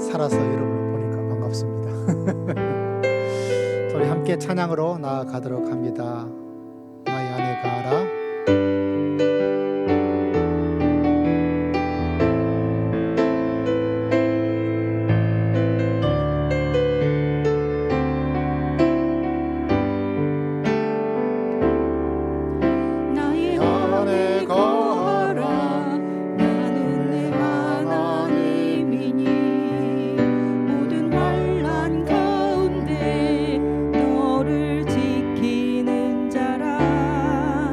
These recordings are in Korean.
살아서 여러분을 보니까 반갑습니다. 우리 함께 찬양으로 나아가도록 합니다. 나의 안에 가라. 나의 안에 거하라. 나는 내 하나님이니 모든 환난 가운데 너를 지키는 자라.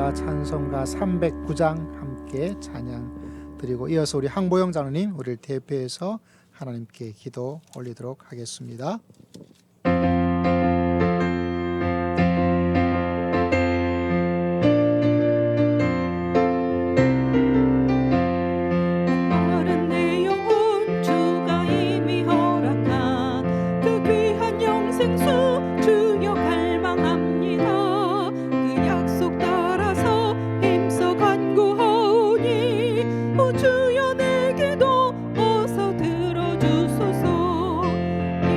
찬양가 찬송가 309장 함께 찬양 드리고 이어서 우리 항보영 장로님 우리를 대표해서 하나님께 기도 올리도록 하겠습니다. 마른 내 영혼 주가 이미 허락한 그 귀한 영생수 주여 갈망합니다. 그 약속 따라서 힘써 간구하오니 오 주여 내 기도 어서 들어주소서.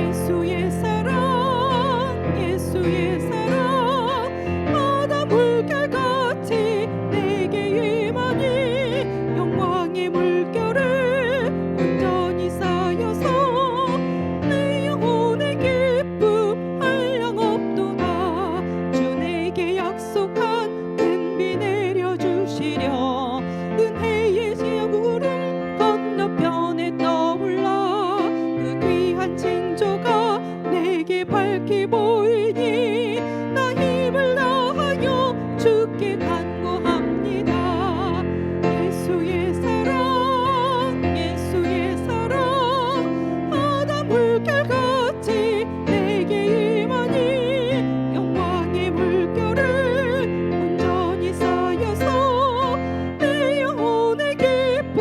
예수의 사랑 예수의 사랑 바다 물결같이 내게 임하니 영광의 물결에 온전히 쌓여서 내 영혼의 기쁨 한량없도다. 주 내게 약속한 큰 비 내려주시려 은혜의 구름 건너편에 떠올라 그 귀한 징조가 내게 밝히 보이니 나 힘을 다하여 주께 간구합니다. 예수의 사랑 예수의 사랑 바다 물결같이 내게 임하니 영광의 물결에 온전히 쌓여서 내 영혼의 기쁨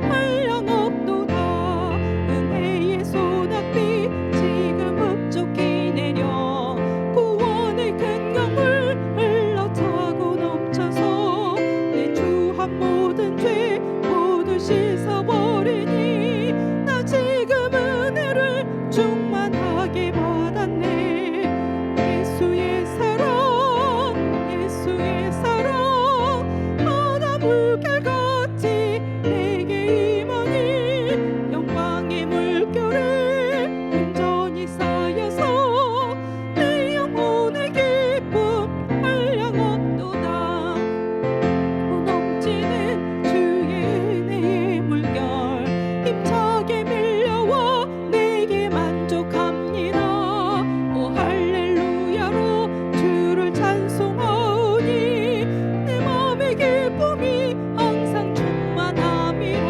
한량없도다. 은혜의 소낙비 지금 흡족히 내려 구원의 큰 강물 흘러차고 넘쳐서 내 주한 모든 죄 모두 씻어버리니 나 지금 은혜를 충만하게 받았네. 예수의 사랑 예수의 사랑 바다 물결같이 내게 임하니 영광의 물결에 온전히 쌓여서 내 영혼의 기쁨 한량없도다. 넘치는 주의 은혜의 물결 힘차게 밀려와 내게 만족합니다. 오 할렐루야로 주를 찬송하오니 내 맘의 기쁨이 항상 충만함이라.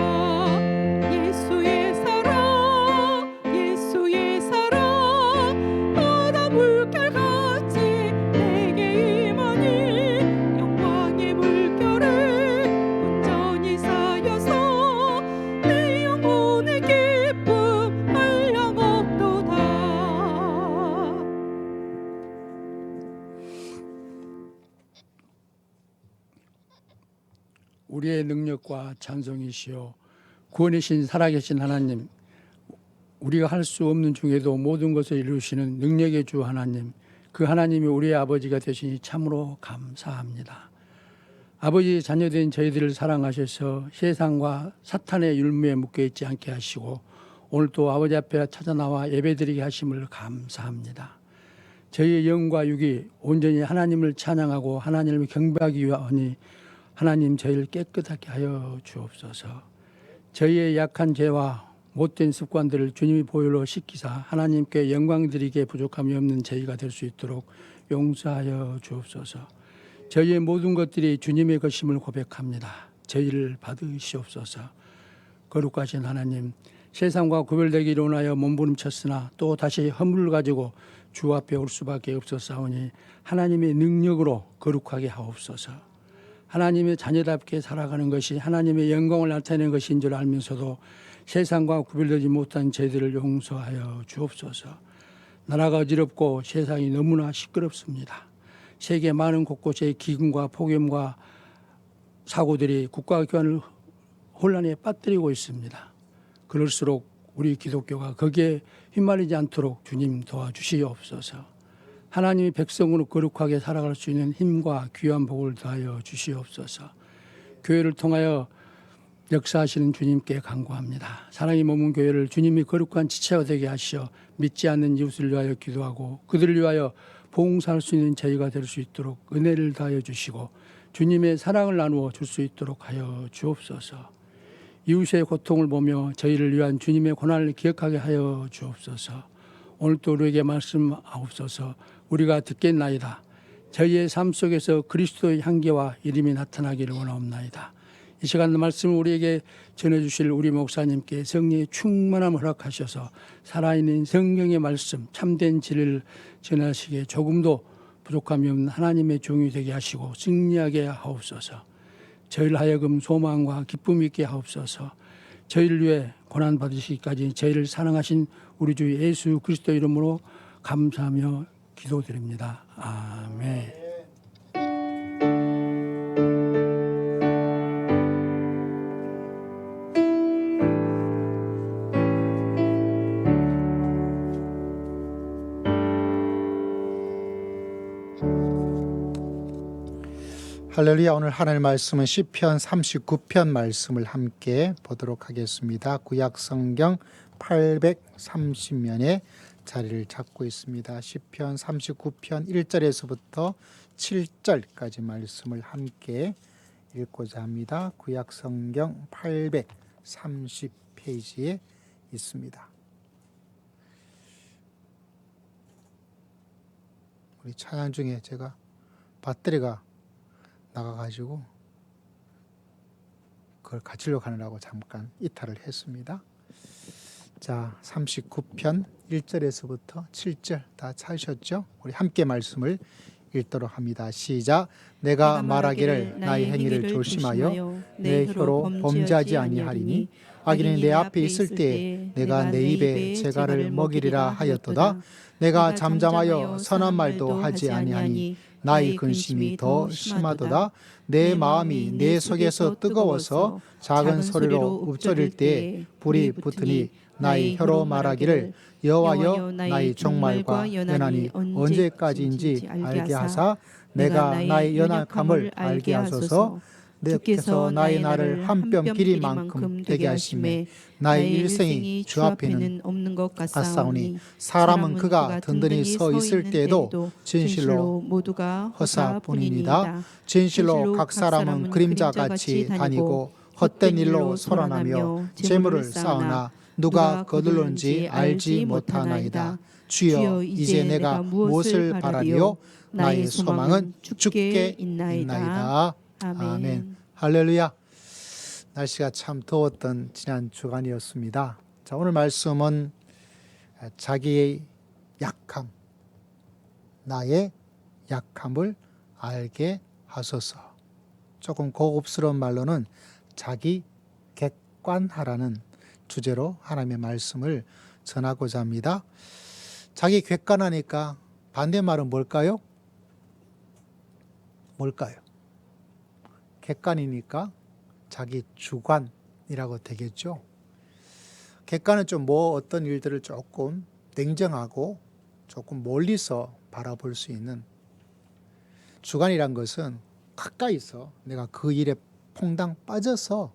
예수의 사랑 예수의 사랑 바다 물결같이 내게 임하니 영광의 물결에 온전히 쌓여서 내 영혼의 기쁨 한량없도다. 우리의 능력과 찬송이시여 구원이신 살아계신 하나님, 우리가 할 수 없는 중에도 모든 것을 이루시는 능력의 주 하나님, 그 하나님이 우리의 아버지가 되시니 참으로 감사합니다. 아버지 자녀된 저희들을 사랑하셔서 세상과 사탄의 율무에 묶여있지 않게 하시고 오늘 또 아버지 앞에 찾아 나와 예배드리게 하심을 감사합니다. 저희의 영과 육이 온전히 하나님을 찬양하고 하나님을 경배하기 위하니 하나님 저희를 깨끗하게 하여 주옵소서. 저희의 약한 죄와 못된 습관들을 주님이 보혈로 씻기사 하나님께 영광 드리기에 부족함이 없는 저희가 될 수 있도록 용서하여 주옵소서. 저희의 모든 것들이 주님의 것임을 고백합니다. 저희를 받으시옵소서. 거룩하신 하나님, 세상과 구별되기를 원하여 몸부림쳤으나 또 다시 허물을 가지고 주 앞에 올 수밖에 없었사오니 하나님의 능력으로 거룩하게 하옵소서. 하나님의 자녀답게 살아가는 것이 하나님의 영광을 나타내는 것인 줄 알면서도 세상과 구별되지 못한 죄들을 용서하여 주옵소서. 나라가 어지럽고 세상이 너무나 시끄럽습니다. 세계 많은 곳곳에 기근과 폭염과 사고들이 국가 교환을 혼란에 빠뜨리고 있습니다. 그럴수록 우리 기독교가 거기에 휘말리지 않도록 주님 도와주시옵소서. 하나님의 백성으로 거룩하게 살아갈 수 있는 힘과 귀한 복을 더하여 주시옵소서. 교회를 통하여 역사하시는 주님께 간구합니다. 사랑이 머문 교회를 주님이 거룩한 지체가 되게 하시어 믿지 않는 이웃을 위하여 기도하고 그들을 위하여 봉사할 수 있는 저희가 될 수 있도록 은혜를 다하여 주시고 주님의 사랑을 나누어 줄 수 있도록 하여 주옵소서. 이웃의 고통을 보며 저희를 위한 주님의 고난을 기억하게 하여 주옵소서. 오늘도 우리에게 말씀하옵소서. 우리가 듣겠나이다. 저희의 삶 속에서 그리스도의 향기와 이름이 나타나기를 원하옵나이다. 이 시간 말씀을 우리에게 전해주실 우리 목사님께 성령의 충만함을 허락하셔서 살아있는 성경의 말씀 참된 진리를 전하시기에 조금도 부족함이 없는 하나님의 종이 되게 하시고 승리하게 하옵소서. 저희를 하여금 소망과 기쁨 있게 하옵소서. 저희를 위해 고난 받으시기까지 저희를 사랑하신 우리 주 예수 그리스도 이름으로 감사하며 기도드립니다. 아멘. 할렐루야. 오늘 하나님의 말씀은 시편 39편 말씀을 함께 보도록 하겠습니다. 구약 성경 830면에 자리를 잡고 있습니다. 시편 39편 1절에서부터 7절까지 말씀을 함께 읽고자 합니다. 구약 성경 830페이지에 있습니다. 우리 찬양 중에 제가 배터리가 나가가지고 그걸 가지러 가느라고 잠깐 이탈을 했습니다. 자, 39편 1절에서부터 7절 다 찾으셨죠? 우리 함께 말씀을 읽도록 합니다. 시작. 내가 말하기를 나의 행위를 조심하여 내 혀로 범죄하지 아니하리니 악인이 내 앞에 있을 때에 내가 내 입에 재갈을 먹이리라 하였도다. 내가 잠잠하여 선한 말도 하지 아니하니 나의 근심이 더 심하도다. 내 마음이 내 속에서 뜨거워서 작은 소리로 읊조릴 때 불이 붙으니 나의 혀로 말하기를 여호와여 나의 종말과 연한이 언제까지인지 알게 하사 내가 나의 연약함을 알게 하소서. 주께서 나의 날을 한 뼘 길이만큼 되게 하심에 나의 일생이 주 앞에는 없는 것 같사오니 사람은 그가 든든히 서 있을 때에도 진실로 모두가 허사뿐이니이다. 진실로 각 사람은 그림자같이 다니고 헛된 일로 소란하며 재물을 쌓으나 누가 거둘는지 알지 못하나이다. 주여 이제 내가 무엇을 바라리요? 나의 소망은 주께 있나이다. 아멘. 할렐루야. 날씨가 참 더웠던 지난 주간이었습니다. 자, 오늘 말씀은 자기의 약함, 나의 약함을 알게 하소서. 조금 고급스러운 말로는 자기 객관하라는 주제로 하나님의 말씀을 전하고자 합니다. 자기 객관하니까 반대말은 뭘까요? 뭘까요? 객관이니까 자기 주관이라고 되겠죠. 객관은 좀 어떤 일들을 조금 냉정하고 조금 멀리서 바라볼 수 있는, 주관이란 것은 가까이서 내가 그 일에 퐁당 빠져서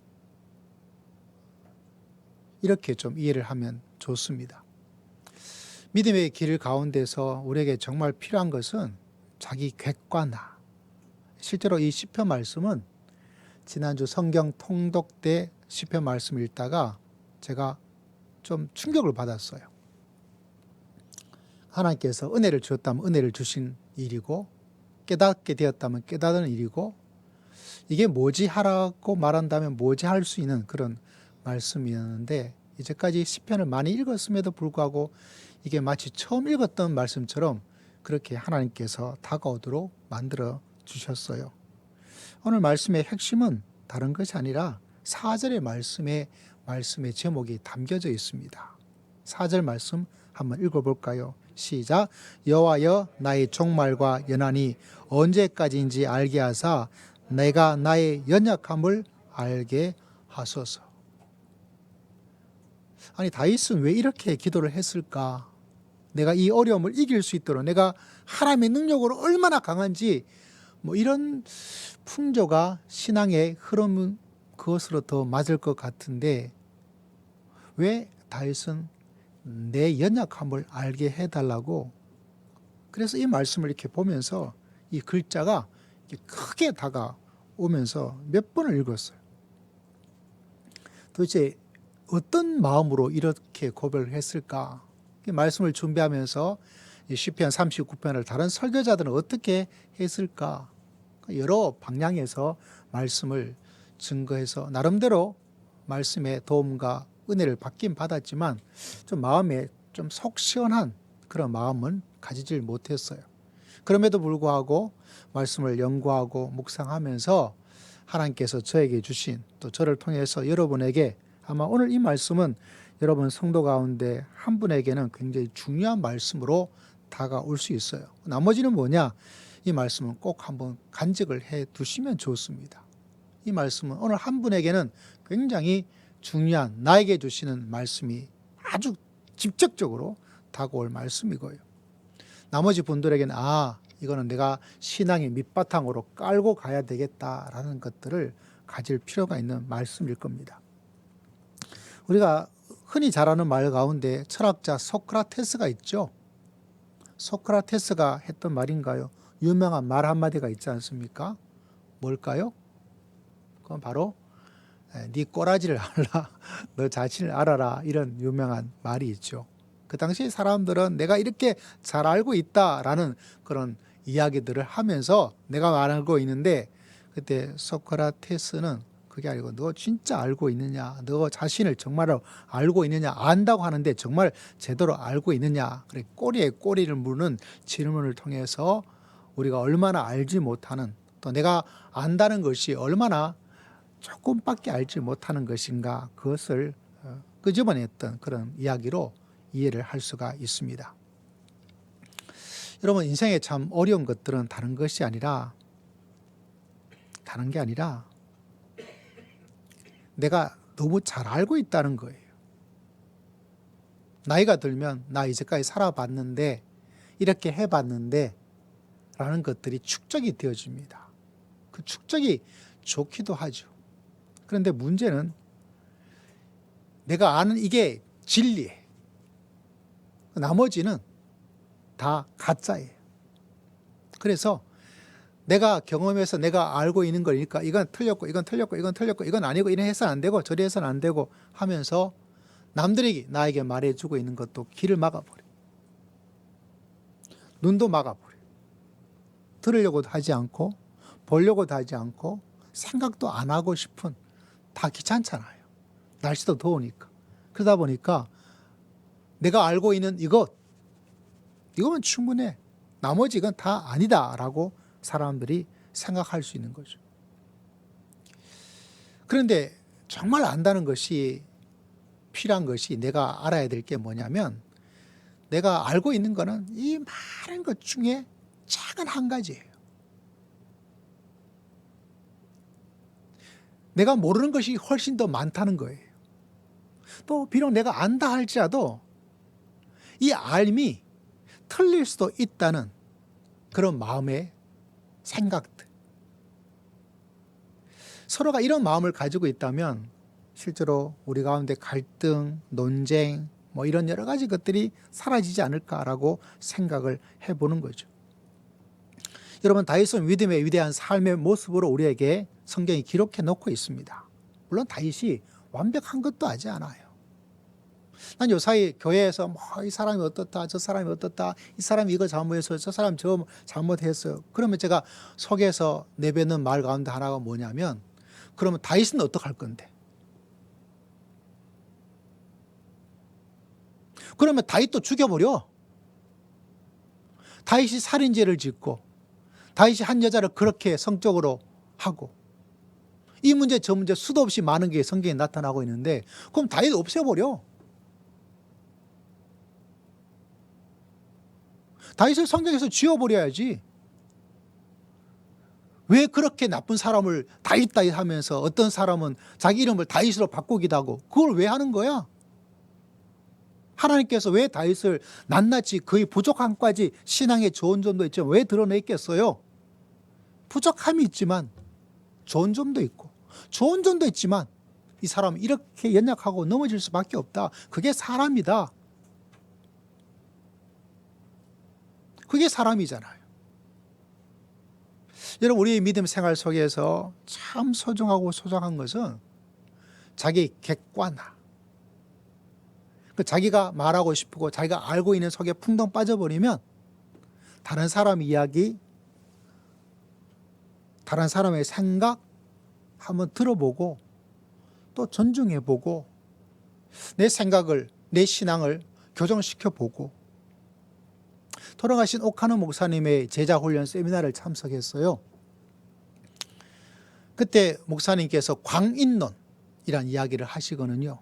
이렇게 좀 이해를 하면 좋습니다. 믿음의 길 가운데서 우리에게 정말 필요한 것은 자기 객관화. 실제로 이 시편 말씀은 지난주 성경 통독 때 시편 말씀 읽다가 제가 좀 충격을 받았어요. 하나님께서 은혜를 주었다면 은혜를 주신 일이고 깨닫게 되었다면 깨닫는 일이고 이게 뭐지 하라고 말한다면 뭐지 할 수 있는 그런 말씀이었는데 이제까지 시편을 많이 읽었음에도 불구하고 이게 마치 처음 읽었던 말씀처럼 그렇게 하나님께서 다가오도록 만들어 주셨어요. 오늘 말씀의 핵심은 다른 것이 아니라 4절의 말씀의 제목이 담겨져 있습니다. 4절 말씀 한번 읽어볼까요? 시작. 여호와여 나의 종말과 연한이 언제까지인지 알게 하사 내가 나의 연약함을 알게 하소서. 아니 다윗은 왜 이렇게 기도를 했을까? 내가 이 어려움을 이길 수 있도록 내가 하나님의 능력으로 얼마나 강한지 이런 풍조가 신앙의 흐름 그것으로 더 맞을 것 같은데 왜 다윗은 내 연약함을 알게 해달라고? 그래서 이 말씀을 이렇게 보면서 이 글자가 크게 다가오면서 몇 번을 읽었어요. 도대체 어떤 마음으로 이렇게 고백을 했을까? 말씀을 준비하면서 이 시편 39편을 다른 설교자들은 어떻게 했을까? 여러 방향에서 말씀을 증거해서 나름대로 말씀의 도움과 은혜를 받긴 받았지만 좀 마음에 좀 속 시원한 그런 마음은 가지질 못했어요. 그럼에도 불구하고 말씀을 연구하고 묵상하면서 하나님께서 저에게 주신, 또 저를 통해서 여러분에게, 아마 오늘 이 말씀은 여러분 성도 가운데 한 분에게는 굉장히 중요한 말씀으로 다가올 수 있어요. 나머지는 뭐냐? 이 말씀은 꼭 한번 간직을 해 두시면 좋습니다. 이 말씀은 오늘 한 분에게는 굉장히 중요한, 나에게 주시는 말씀이 아주 직접적으로 다가올 말씀이고요. 나머지 분들에게는 이거는 내가 신앙의 밑바탕으로 깔고 가야 되겠다라는 것들을 가질 필요가 있는 말씀일 겁니다. 우리가 흔히 잘 아는 말 가운데 철학자 소크라테스가 있죠. 소크라테스가 했던 말인가요? 유명한 말 한마디가 있지 않습니까? 뭘까요? 그건 바로 네 꼬라지를 알라, 너 자신을 알아라, 이런 유명한 말이 있죠. 그 당시 사람들은 내가 이렇게 잘 알고 있다라는 그런 이야기들을 하면서 내가 알고 있는데, 그때 소크라테스는 그게 아니고 너 진짜 알고 있느냐, 너 자신을 정말로 알고 있느냐, 안다고 하는데 정말 제대로 알고 있느냐, 그래 꼬리에 꼬리를 무는 질문을 통해서 우리가 얼마나 알지 못하는, 또 내가 안다는 것이 얼마나 조금밖에 알지 못하는 것인가, 그것을 끄집어냈던 그런 이야기로 이해를 할 수가 있습니다. 여러분, 인생에 참 어려운 것들은 다른 게 아니라 내가 너무 잘 알고 있다는 거예요. 나이가 들면 나 이제까지 살아봤는데, 이렇게 해봤는데 라는 것들이 축적이 되어집니다. 그 축적이 좋기도 하죠. 그런데 문제는 내가 아는 이게 진리예요. 나머지는 다 가짜예요. 그래서 내가 경험해서 내가 알고 있는 거니까 이건 틀렸고 이건 틀렸고 이건 틀렸고 이건 아니고 이래 해서는 안 되고 저리 해서는 안 되고 하면서 남들이 나에게 말해주고 있는 것도 길을 막아버려. 눈도 막아버려. 들으려고도 하지 않고 보려고도 하지 않고 생각도 안 하고 싶은, 다 귀찮잖아요. 날씨도 더우니까. 그러다 보니까 내가 알고 있는 이거면 충분해, 나머지 이건 다 아니다라고 사람들이 생각할 수 있는 거죠. 그런데 정말 안다는 것이, 필요한 것이, 내가 알아야 될 게 뭐냐면, 내가 알고 있는 거는 이 많은 것 중에 작은 한 가지예요. 내가 모르는 것이 훨씬 더 많다는 거예요. 또 비록 내가 안다 할지라도 이 알미 틀릴 수도 있다는 그런 마음의 생각들. 서로가 이런 마음을 가지고 있다면 실제로 우리 가운데 갈등, 논쟁, 이런 여러 가지 것들이 사라지지 않을까라고 생각을 해보는 거죠. 여러분, 다윗은 믿음의 위대한 삶의 모습으로 우리에게 성경이 기록해 놓고 있습니다. 물론 다윗이 완벽한 것도 하지 않아요. 난 요사이 교회에서 이 사람이 어떻다, 저 사람이 어떻다, 이 사람이 이거 잘못했어요, 저 사람이 저 잘못했어요. 그러면 제가 속에서 내뱉는 말 가운데 하나가 뭐냐면, 그러면 다윗은 어떡할 건데? 그러면 다윗도 죽여버려. 다윗이 살인죄를 짓고 다윗이 한 여자를 그렇게 성적으로 하고, 이 문제 저 문제 수도 없이 많은 게 성경에 나타나고 있는데, 그럼 다윗 없애버려. 다윗을 성경에서 지워버려야지. 왜 그렇게 나쁜 사람을 다윗 하면서 어떤 사람은 자기 이름을 다윗으로 바꾸기도 하고, 그걸 왜 하는 거야? 하나님께서 왜 다윗을 낱낱이 거의 부족함까지, 신앙에 좋은 점도 있지만 왜 드러냈겠어요? 부족함이 있지만 좋은 점도 있고, 좋은 점도 있지만 이 사람은 이렇게 연약하고 넘어질 수밖에 없다. 그게 사람이다. 그게 사람이잖아요. 여러분, 우리의 믿음 생활 속에서 참 소중하고 소중한 것은 자기 객관화. 자기가 말하고 싶고 자기가 알고 있는 속에 풍덩 빠져버리면 다른 사람 이야기, 다른 사람의 생각 한번 들어보고 또 존중해보고 내 생각을, 내 신앙을 교정시켜보고 돌아가신 오카노 목사님의 제자훈련 세미나를 참석했어요. 그때 목사님께서 광인론이라는 이야기를 하시거든요.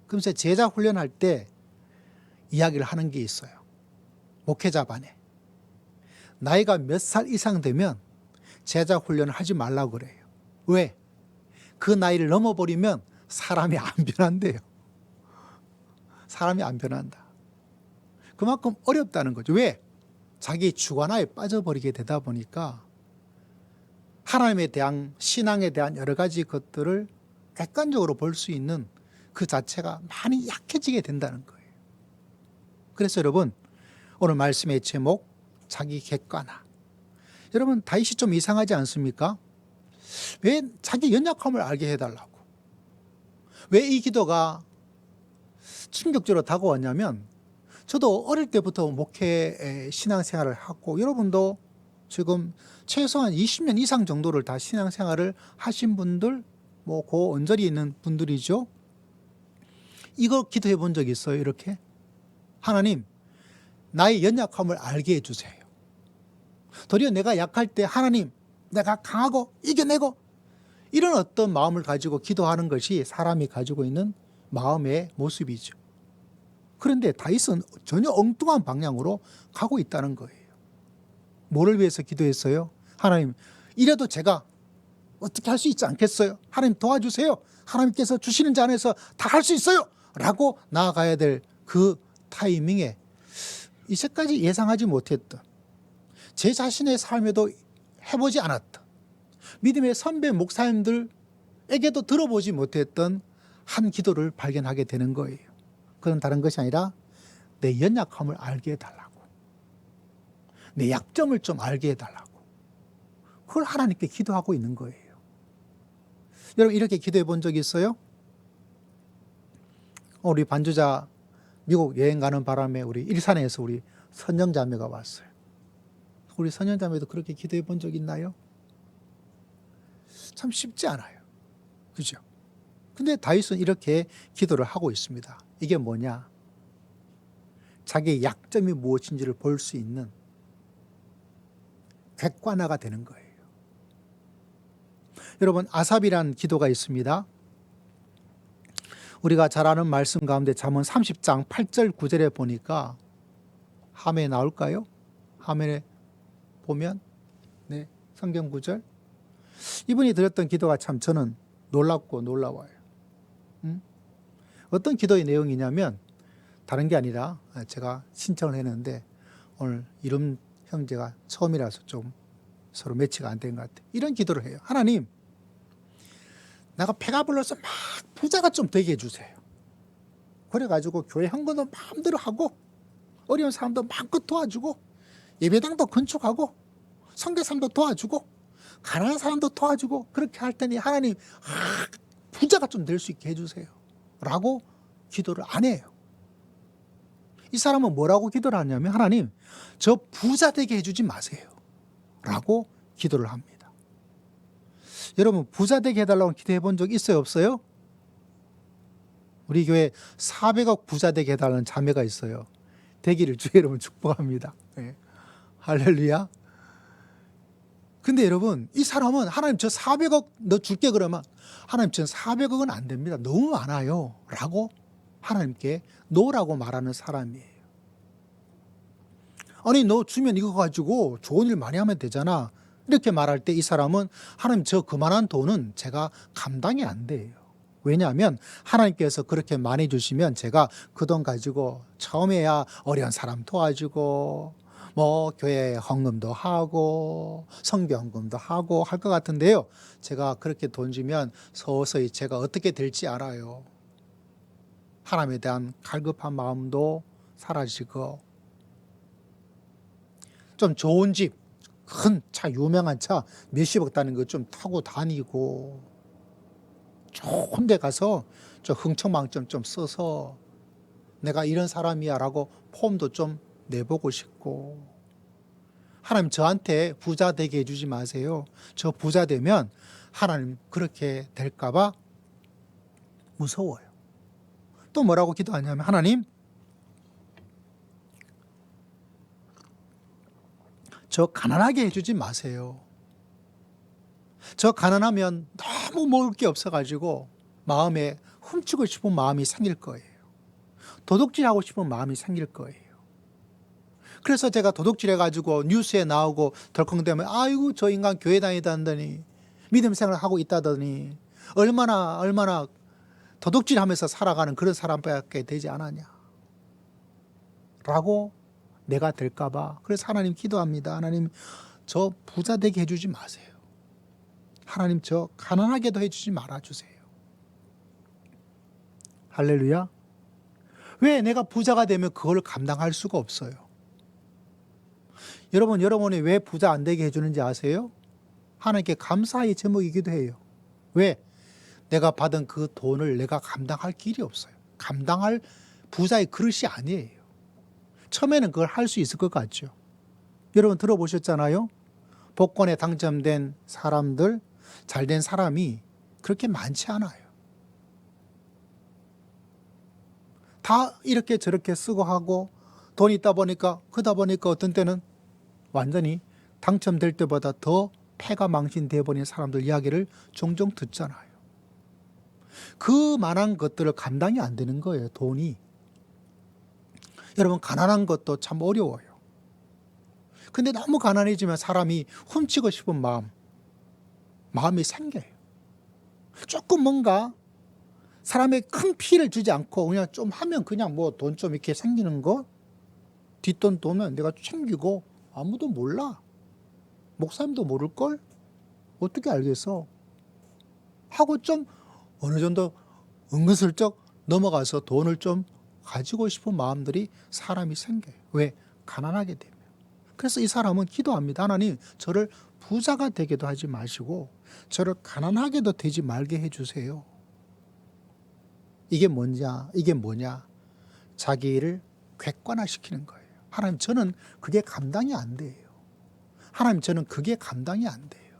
그러면서 제자훈련할 때 이야기를 하는 게 있어요. 목회자반에. 나이가 몇 살 이상 되면 제자훈련을 하지 말라고 그래요. 왜? 그 나이를 넘어버리면 사람이 안 변한대요. 사람이 안 변한다. 그만큼 어렵다는 거죠. 왜? 자기 주관하에 빠져버리게 되다 보니까 하나님에 대한, 신앙에 대한 여러 가지 것들을 객관적으로 볼 수 있는 그 자체가 많이 약해지게 된다는 거예요. 그래서 여러분, 오늘 말씀의 제목, 자기 객관화. 여러분, 다윗이 좀 이상하지 않습니까? 왜 자기 연약함을 알게 해달라고? 왜 이 기도가 충격적으로 다가왔냐면, 저도 어릴 때부터 목회 신앙생활을 하고, 여러분도 지금 최소한 20년 이상 정도를 다 신앙생활을 하신 분들, 뭐 그 언저리에 있는 분들이죠. 이거 기도해 본 적 있어요? 이렇게? 하나님, 나의 연약함을 알게 해주세요. 도리어 내가 약할 때 하나님, 내가 강하고 이겨내고, 이런 어떤 마음을 가지고 기도하는 것이 사람이 가지고 있는 마음의 모습이죠. 그런데 다윗은 전혀 엉뚱한 방향으로 가고 있다는 거예요. 뭐를 위해서 기도했어요? 하나님, 이래도 제가 어떻게 할 수 있지 않겠어요? 하나님 도와주세요. 하나님께서 주시는 자 안에서 다 할 수 있어요. 라고 나아가야 될 그 타이밍에 이제까지 예상하지 못했던, 제 자신의 삶에도 해보지 않았던, 믿음의 선배 목사님들에게도 들어보지 못했던 한 기도를 발견하게 되는 거예요. 그건 다른 것이 아니라 내 연약함을 알게 해달라고, 내 약점을 좀 알게 해달라고, 그걸 하나님께 기도하고 있는 거예요. 여러분, 이렇게 기도해 본 적 있어요? 우리 반주자 미국 여행 가는 바람에 우리 일산에서 우리 선영자매가 왔어요. 우리 선영자매도 그렇게 기도해 본 적 있나요? 참 쉽지 않아요. 그죠? 근데 다윗은 이렇게 기도를 하고 있습니다. 이게 뭐냐? 자기의 약점이 무엇인지를 볼 수 있는 객관화가 되는 거예요. 여러분, 아삽이라는 기도가 있습니다. 우리가 잘 아는 말씀 가운데 잠언 30장 8절 9절에 보니까, 화면에 나올까요? 화면에 보면, 네, 성경 구절. 이분이 드렸던 기도가 참 저는 놀랍고 놀라워요. 어떤 기도의 내용이냐면, 다른 게 아니라 제가 신청을 했는데 오늘 이름 형제가 처음이라서 좀 서로 매치가 안 된 것 같아요. 이런 기도를 해요. 하나님, 내가 배가 불러서 막 부자가 좀 되게 해주세요. 그래가지고 교회 헌금도 마음대로 하고, 어려운 사람도 마음껏 도와주고, 예배당도 건축하고, 선교사람도 도와주고, 가난한 사람도 도와주고, 그렇게 할 테니 하나님, 부자가 좀 될 수 있게 해주세요. 라고 기도를 안 해요. 이 사람은 뭐라고 기도를 하냐면, 하나님, 저 부자 되게 해주지 마세요. 라고 기도를 합니다. 여러분, 부자 되게 해달라고 기도해 본 적 있어요? 없어요? 우리 교회 400억 부자 되게 해달라는 자매가 있어요. 되기를 주의 이름으로 축복합니다. 네. 할렐루야. 근데 여러분, 이 사람은 하나님 저 400억 너 줄게 그러면, 하나님 전 400억은 안 됩니다. 너무 많아요. 라고 하나님께 노라고 말하는 사람이에요. 아니, 너 주면 이거 가지고 좋은 일 많이 하면 되잖아. 이렇게 말할 때 이 사람은, 하나님 저 그만한 돈은 제가 감당이 안 돼요. 왜냐하면 하나님께서 그렇게 많이 주시면 제가 그 돈 가지고 처음에야 어려운 사람 도와주고, 뭐 교회 헌금도 하고 선교 헌금도 하고 할 것 같은데요, 제가 그렇게 돈 주면 서서히 제가 어떻게 될지 알아요. 하나님에 대한 갈급한 마음도 사라지고, 좀 좋은 집, 큰 차, 유명한 차 몇십억 다는 거 좀 타고 다니고, 좋은 데 가서 저 흥청망청 좀 써서 내가 이런 사람이야 라고 폼도 좀 내보고 싶고, 하나님 저한테 부자 되게 해주지 마세요. 저 부자 되면 하나님 그렇게 될까 봐 무서워요. 또 뭐라고 기도하냐면 하나님 저 가난하게 해주지 마세요. 저 가난하면 너무 먹을 게 없어가지고 마음에 훔치고 싶은 마음이 생길 거예요. 도둑질하고 싶은 마음이 생길 거예요. 그래서 제가 도둑질해가지고 뉴스에 나오고 덜컹대면 아이고 저 인간 교회 다니다더니 믿음 생활하고 있다더니 얼마나 도둑질하면서 살아가는 그런 사람밖에 되지 않았냐 라고 내가 될까 봐. 그래서 하나님 기도합니다. 하나님 저 부자 되게 해주지 마세요. 하나님 저 가난하게도 해주지 말아주세요. 할렐루야. 왜 내가 부자가 되면 그걸 감당할 수가 없어요? 여러분이 왜 부자 안 되게 해주는지 아세요? 하나님께 감사의 제목이기도 해요. 왜? 내가 받은 그 돈을 내가 감당할 길이 없어요. 감당할 부자의 그릇이 아니에요. 처음에는 그걸 할 수 있을 것 같죠. 여러분 들어보셨잖아요. 복권에 당첨된 사람들, 잘된 사람이 그렇게 많지 않아요. 다 이렇게 저렇게 쓰고 하고 돈이 있다 보니까 그러다 보니까 어떤 때는 완전히 당첨될 때보다 더 패가 망신되어 버린 사람들 이야기를 종종 듣잖아요. 그 많은 것들을 감당이 안 되는 거예요. 돈이. 여러분 가난한 것도 참 어려워요. 근데 너무 가난해지면 사람이 훔치고 싶은 마음이 생겨요. 조금 뭔가 사람의 큰 피해를 주지 않고 그냥 좀 하면 그냥 뭐 돈 좀 이렇게 생기는 거, 뒷돈 돈은 내가 챙기고 아무도 몰라. 목사님도 모를걸? 어떻게 알겠어? 하고 좀 어느 정도 은근슬쩍 넘어가서 돈을 좀 가지고 싶은 마음들이 사람이 생겨요. 왜? 가난하게 되면. 그래서 이 사람은 기도합니다. 하나님 저를 부자가 되게도 하지 마시고 저를 가난하게도 되지 말게 해주세요. 이게 뭐냐? 자기를 객관화시키는 거예요. 하나님 저는 그게 감당이 안 돼요. 하나님 저는 그게 감당이 안 돼요.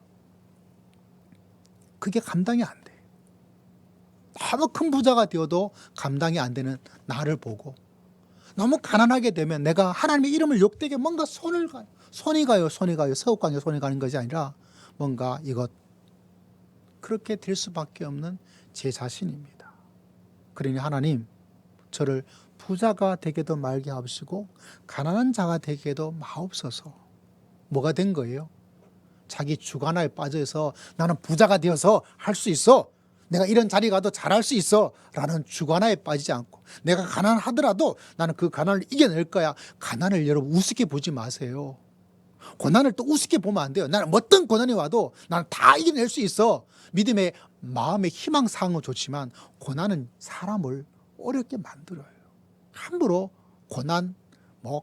그게 감당이 안 돼요. 너무 큰 부자가 되어도 감당이 안 되는 나를 보고 너무 가난하게 되면 내가 하나님의 이름을 욕되게 뭔가 손이 가요. 서욱강에 손이 가는 것이 아니라 뭔가 이것 그렇게 될 수밖에 없는 제 자신입니다. 그러니 하나님 저를 부자가 되게도 말게 하시고 가난한 자가 되게도 마옵소서. 뭐가 된 거예요? 자기 주관화에 빠져서 나는 부자가 되어서 할 수 있어. 내가 이런 자리 가도 잘할 수 있어 라는 주관화에 빠지지 않고 내가 가난하더라도 나는 그 가난을 이겨낼 거야. 가난을 여러분 우습게 보지 마세요. 고난을 또 우습게 보면 안 돼요. 나는 어떤 고난이 와도 나는 다 이겨낼 수 있어. 믿음의 마음의 희망사항은 좋지만 고난은 사람을 어렵게 만들어요. 함부로 고난,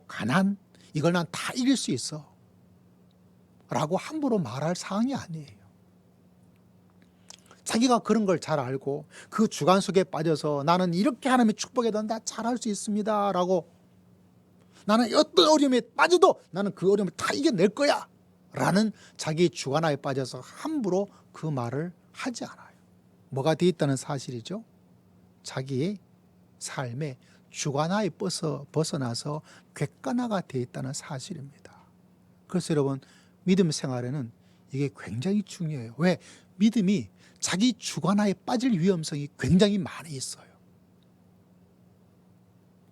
가난 이걸 난 다 이길 수 있어 라고 함부로 말할 사항이 아니에요. 자기가 그런 걸 잘 알고 그 주관 속에 빠져서 나는 이렇게 하나님의 축복에 나 잘할 수 있습니다 라고 나는 어떤 어려움에 빠져도 나는 그 어려움을 다 이겨낼 거야 라는 자기 주관화에 빠져서 함부로 그 말을 하지 않아요. 뭐가 되어 있다는 사실이죠? 자기의 삶의 주관화에 벗어나서 객관화가 되어 있다는 사실입니다. 그래서 여러분 믿음 생활에는 이게 굉장히 중요해요. 왜? 믿음이 자기 주관화에 빠질 위험성이 굉장히 많이 있어요.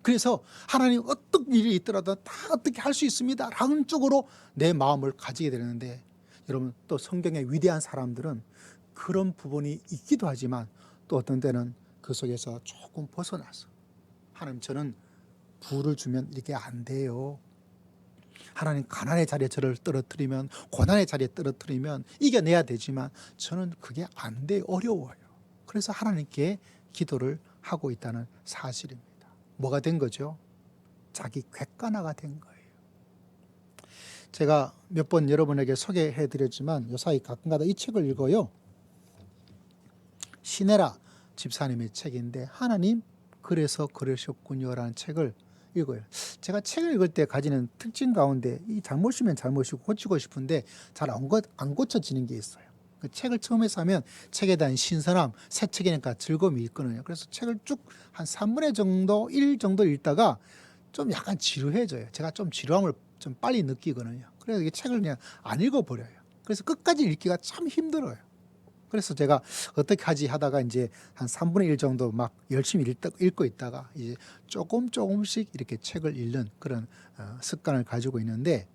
그래서 하나님 어떤 일이 있더라도 다 어떻게 할 수 있습니다 라는 쪽으로 내 마음을 가지게 되는데 여러분 또 성경의 위대한 사람들은 그런 부분이 있기도 하지만 또 어떤 때는 그 속에서 조금 벗어나서 하나님 저는 부를 주면 이게 안 돼요. 하나님 가난의 자리에 저를 떨어뜨리면 고난의 자리에 떨어뜨리면 이겨내야 되지만 저는 그게 안 돼 어려워요. 그래서 하나님께 기도를 하고 있다는 사실입니다. 뭐가 된 거죠? 자기 객관화가 된 거예요. 제가 몇 번 여러분에게 소개해드렸지만 요사이 가끔가다 이 책을 읽어요. 시네라 집사님의 책인데 하나님 그래서 그러셨군요 라는 책을 읽어요. 제가 책을 읽을 때 가지는 특징 가운데 이 잘못이면 잘못이고 고치고 싶은데 잘 안 고쳐지는 게 있어요. 그 책을 처음에 사면 책에 대한 신선함, 새 책이니까 즐거움이 있거든요. 그래서 책을 쭉 한 3분의 정도, 1 정도 읽다가 좀 약간 지루해져요. 제가 좀 지루함을 좀 빨리 느끼거든요. 그래서 이 책을 그냥 안 읽어버려요. 그래서 끝까지 읽기가 참 힘들어요. 그래서 제가 어떻게 하지 하다가 이제 한 3분의 1 정도 막 열심히 읽고 있다가 이제 조금씩 이렇게 책을 읽는 그런 습관을 가지고 있는데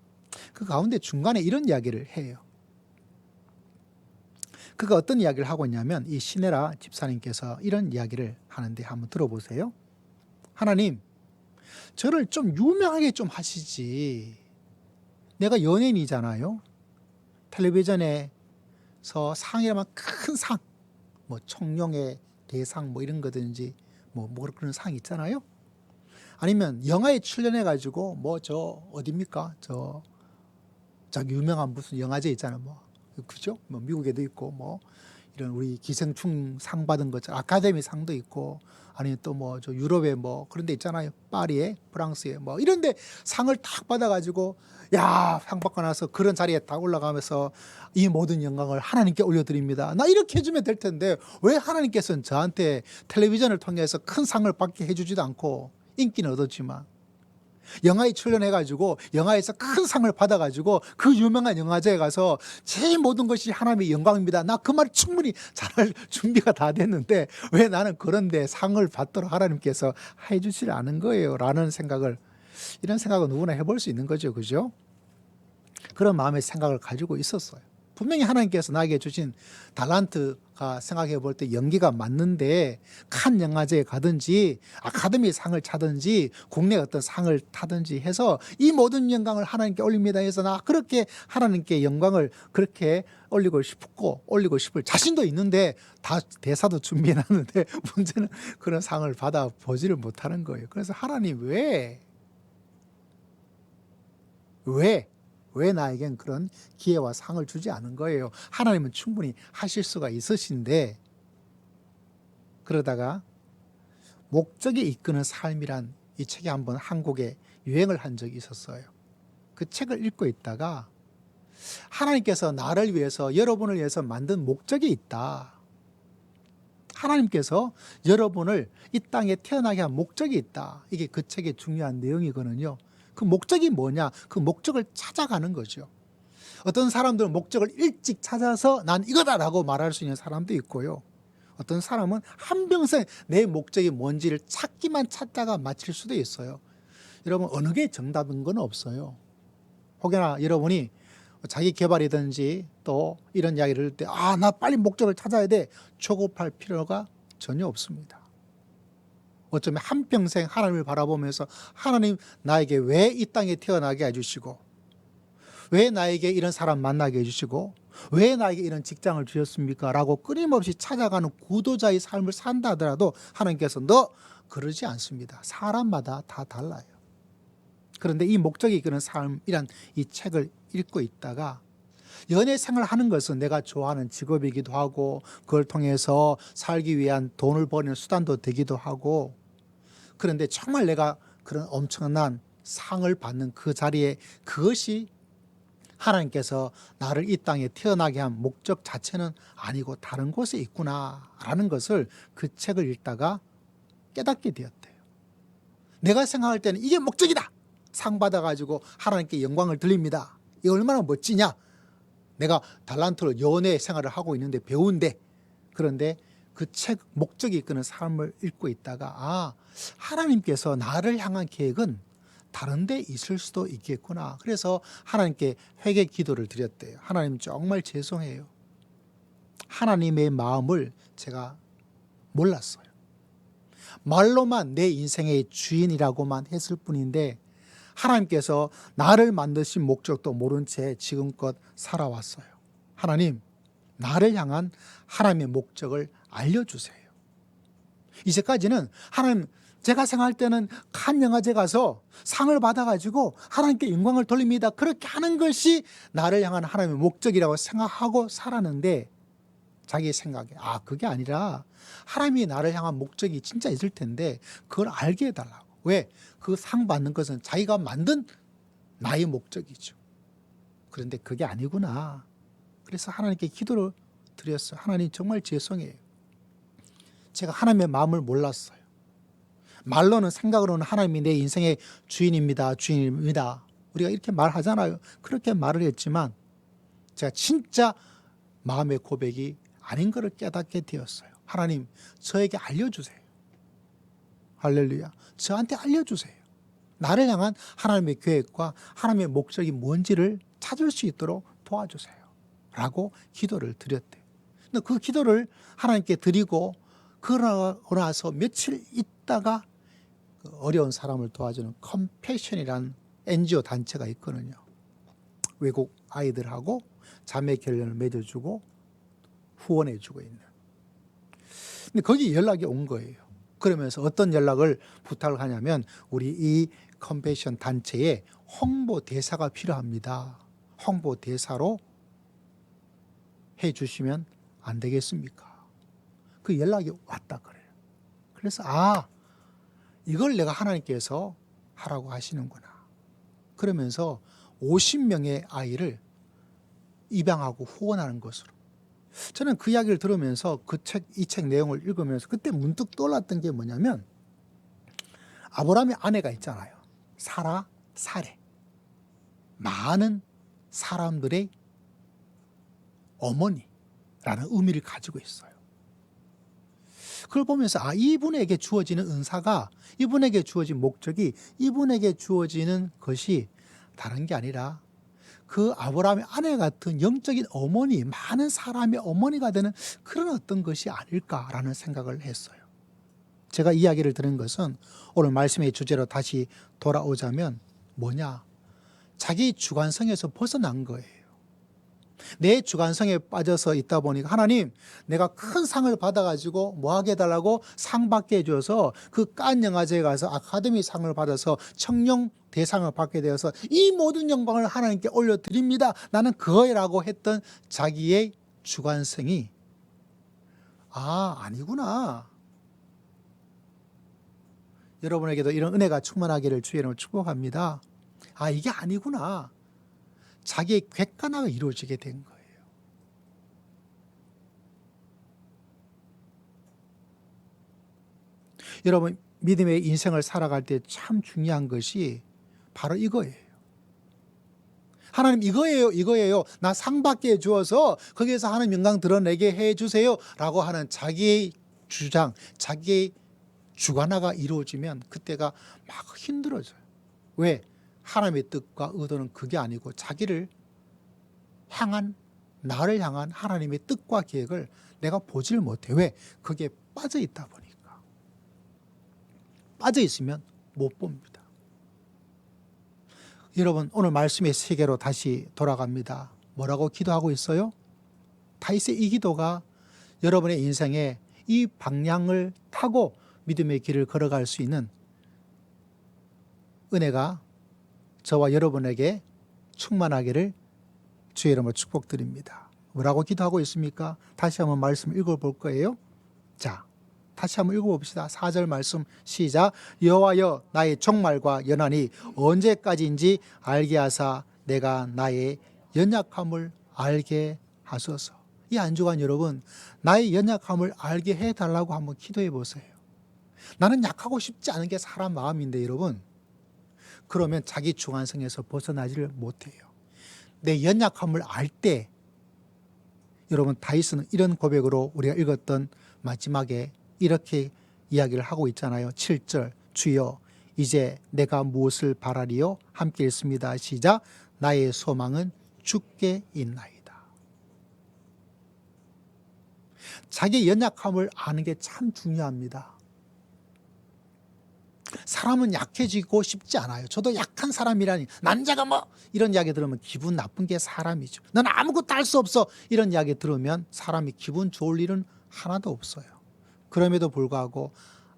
그 가운데 중간에 이런 이야기를 해요. 그가 어떤 이야기를 하고 있냐면 이 시네라 집사님께서 이런 이야기를 하는데 한번 들어보세요. 하나님, 저를 좀 유명하게 좀 하시지. 내가 연예인이잖아요. 텔레비전에서 상이라면 큰 상, 뭐 청룡의 대상 뭐 이런 거든지 뭐 그런 상 있잖아요. 아니면 영화에 출연해 가지고 뭐 저 어딥니까? 저 유명한 무슨 영화제 있잖아요. 뭐 그죠? 뭐 미국에도 있고 뭐 이런 우리 기생충 상 받은 것 아카데미 상도 있고 아니면 또 뭐 저 유럽에 뭐 그런 데 있잖아요. 파리에 프랑스에 뭐 이런 데 상을 딱 받아 가지고 야, 상 받고 나서 그런 자리에 딱 올라가면서 이 모든 영광을 하나님께 올려드립니다. 나 이렇게 해주면 될 텐데 왜 하나님께서는 저한테 텔레비전을 통해서 큰 상을 받게 해주지도 않고 인기는 얻었지만 영화에 출연해가지고 영화에서 큰 상을 받아가지고 그 유명한 영화제에 가서 제 모든 것이 하나님의 영광입니다. 나 그 말 충분히 잘할 준비가 다 됐는데 왜 나는 그런데 상을 받도록 하나님께서 해주질 않은 거예요? 라는 이런 생각은 누구나 해볼 수 있는 거죠. 그죠? 그런 마음의 생각을 가지고 있었어요. 분명히 하나님께서 나에게 주신 달란트가 생각해 볼 때 연기가 맞는데 칸 영화제에 가든지 아카데미 상을 차든지 국내 어떤 상을 타든지 해서 이 모든 영광을 하나님께 올립니다 해서 나 그렇게 하나님께 영광을 그렇게 올리고 싶을 자신도 있는데 다 대사도 준비해놨는데 문제는 그런 상을 받아보지를 못하는 거예요. 그래서 하나님 왜 나에겐 그런 기회와 상을 주지 않은 거예요? 하나님은 충분히 하실 수가 있으신데 그러다가 목적이 이끄는 삶이란 이 책이 한번 한국에 유행을 한 적이 있었어요. 그 책을 읽고 있다가 하나님께서 나를 위해서 여러분을 위해서 만든 목적이 있다. 하나님께서 여러분을 이 땅에 태어나게 한 목적이 있다. 이게 그 책의 중요한 내용이거든요. 그 목적이 뭐냐? 그 목적을 찾아가는 거죠. 어떤 사람들은 목적을 일찍 찾아서 난 이거다라고 말할 수 있는 사람도 있고요. 어떤 사람은 한평생 내 목적이 뭔지를 찾다가 마칠 수도 있어요. 여러분 어느 게 정답인 건 없어요. 혹여나 여러분이 자기 개발이든지 또 이런 이야기를 할 때 나 빨리 목적을 찾아야 돼. 조급할 필요가 전혀 없습니다. 어쩌면 한평생 하나님을 바라보면서 하나님 나에게 왜 이 땅에 태어나게 해주시고 왜 나에게 이런 사람 만나게 해주시고 왜 나에게 이런 직장을 주셨습니까? 라고 끊임없이 찾아가는 구도자의 삶을 산다 하더라도 하나님께서 너 그러지 않습니다. 사람마다 다 달라요. 그런데 이 목적이 이끄는 삶이란 이 책을 읽고 있다가 연애 생활을 하는 것은 내가 좋아하는 직업이기도 하고 그걸 통해서 살기 위한 돈을 버는 수단도 되기도 하고 그런데 정말 내가 그런 엄청난 상을 받는 그 자리에 그것이 하나님께서 나를 이 땅에 태어나게 한 목적 자체는 아니고 다른 곳에 있구나라는 것을 그 책을 읽다가 깨닫게 되었대요. 내가 생각할 때는 이게 목적이다. 상 받아가지고 하나님께 영광을 돌립니다. 이게 얼마나 멋지냐. 내가 달란트로 연애 생활을 하고 있는데 배운데 그런데 그 책 목적이 이끄는 삶을 읽고 있다가 하나님께서 나를 향한 계획은 다른 데 있을 수도 있겠구나. 그래서 하나님께 회개 기도를 드렸대요. 하나님 정말 죄송해요. 하나님의 마음을 제가 몰랐어요. 말로만 내 인생의 주인이라고만 했을 뿐인데 하나님께서 나를 만드신 목적도 모른 채 지금껏 살아왔어요. 하나님, 나를 향한 하나님의 목적을 알려주세요. 이제까지는 하나님, 제가 생각할 때는 칸 영화제 가서 상을 받아가지고 하나님께 영광을 돌립니다. 그렇게 하는 것이 나를 향한 하나님의 목적이라고 생각하고 살았는데 자기 생각에 그게 아니라 하나님이 나를 향한 목적이 진짜 있을 텐데 그걸 알게 해달라고. 왜? 그 상 받는 것은 자기가 만든 나의 목적이죠. 그런데 그게 아니구나. 그래서 하나님께 기도를 드렸어요. 하나님 정말 죄송해요. 제가 하나님의 마음을 몰랐어요. 말로는 생각으로는 하나님이 내 인생의 주인입니다. 주인입니다. 우리가 이렇게 말하잖아요. 그렇게 말을 했지만 제가 진짜 마음의 고백이 아닌 것을 깨닫게 되었어요. 하나님, 저에게 알려주세요. 할렐루야. 저한테 알려주세요. 나를 향한 하나님의 계획과 하나님의 목적이 뭔지를 찾을 수 있도록 도와주세요. 라고 기도를 드렸대요. 근데 그 기도를 하나님께 드리고 그러고 나서 며칠 있다가 어려운 사람을 도와주는 컴패션이라는 NGO 단체가 있거든요. 외국 아이들하고 자매 결연을 맺어주고 후원해주고 있는. 근데 거기 연락이 온 거예요. 그러면서 어떤 연락을 부탁을 하냐면 우리 이 컴패션 단체에 홍보 대사가 필요합니다. 홍보 대사로 해주시면 안 되겠습니까? 그 연락이 왔다 그래요. 그래서 이걸 내가 하나님께서 하라고 하시는구나. 그러면서 50명의 아이를 입양하고 후원하는 것으로. 저는 그 이야기를 들으면서 이 책 내용을 읽으면서 그때 문득 떠올랐던 게 뭐냐면 아브라함의 아내가 있잖아요. 사레. 많은 사람들의 어머니라는 의미를 가지고 있어요. 그걸 보면서 이분에게 주어지는 은사가, 이분에게 주어진 목적이, 이분에게 주어지는 것이 다른 게 아니라 그 아브라함의 아내 같은 영적인 어머니, 많은 사람의 어머니가 되는 그런 어떤 것이 아닐까라는 생각을 했어요. 제가 이야기를 들은 것은 오늘 말씀의 주제로 다시 돌아오자면 뭐냐? 자기 주관성에서 벗어난 거예요. 내 주관성에 빠져서 있다 보니까 하나님, 내가 큰 상을 받아가지고 뭐 하게 해달라고 상 받게 해줘서 그 칸 영화제에 가서 아카데미 상을 받아서 청룡 대상을 받게 되어서 이 모든 영광을 하나님께 올려드립니다. 나는 그거라고 했던 자기의 주관성이 아니구나. 여러분에게도 이런 은혜가 충만하기를 주의 이름으로 축복합니다. 이게 아니구나. 자기의 객관화가 이루어지게 된 거예요. 여러분, 믿음의 인생을 살아갈 때 참 중요한 것이 바로 이거예요. 하나님 이거예요. 나 상 받게 해주어서 거기에서 하나님 영광 드러내게 해주세요. 라고 하는 자기의 주장, 자기의 주관화가 이루어지면 그때가 막 힘들어져요. 왜? 하나님의 뜻과 의도는 그게 아니고 자기를 향한, 나를 향한 하나님의 뜻과 계획을 내가 보질 못해. 왜? 거기에 빠져 있다 보니까. 빠져 있으면 못 봅니다. 여러분, 오늘 말씀의 세계로 다시 돌아갑니다. 뭐라고 기도하고 있어요? 다윗의 이 기도가 여러분의 인생에 이 방향을 타고 믿음의 길을 걸어갈 수 있는 은혜가 저와 여러분에게 충만하기를 주의 이름으로 축복드립니다. 뭐라고 기도하고 있습니까? 다시 한번 말씀 읽어볼 거예요. 자, 다시 한번 읽어봅시다. 4절 말씀 시작. 여호와여, 나의 종말과 연한이 언제까지인지 알게 하사 내가 나의 연약함을 알게 하소서. 이 한 주간 여러분, 나의 연약함을 알게 해달라고 한번 기도해 보세요. 나는 약하고 싶지 않은 게 사람 마음인데 여러분, 그러면 자기 주관성에서 벗어나지를 못해요. 내 연약함을 알 때, 여러분, 다윗은 이런 고백으로 우리가 읽었던 마지막에 이렇게 이야기를 하고 있잖아요. 7절, 주여 이제 내가 무엇을 바라리요? 함께 읽습니다. 시작. 나의 소망은 주께 있나이다. 자기의 연약함을 아는 게 참 중요합니다. 사람은 약해지고 싶지 않아요. 저도 약한 사람이라니, 난자가 뭐 이런 이야기 들으면 기분 나쁜 게 사람이죠. 난 아무것도 할 수 없어 이런 이야기 들으면 사람이 기분 좋을 일은 하나도 없어요. 그럼에도 불구하고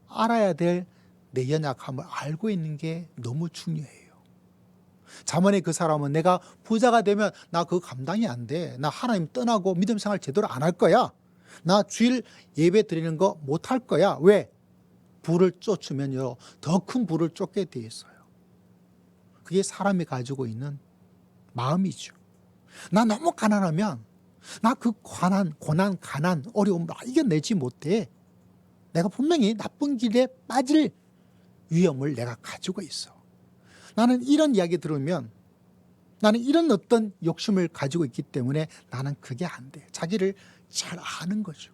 알아야 될 내 연약함을 알고 있는 게 너무 중요해요. 잠언의 그 사람은 내가 부자가 되면 나 그거 감당이 안 돼. 나 하나님 떠나고 믿음 생활 제대로 안 할 거야. 나 주일 예배 드리는 거 못 할 거야. 왜? 불을 쫓으면요 더 큰 불을 쫓게 돼 있어요. 그게 사람이 가지고 있는 마음이죠. 나 너무 가난하면 나 그 고난, 가난, 어려움 나 이겨내지 못해. 내가 분명히 나쁜 길에 빠질 위험을 내가 가지고 있어. 나는 이런 이야기 들으면 나는 이런 어떤 욕심을 가지고 있기 때문에 나는 그게 안 돼. 자기를 잘 아는 거죠.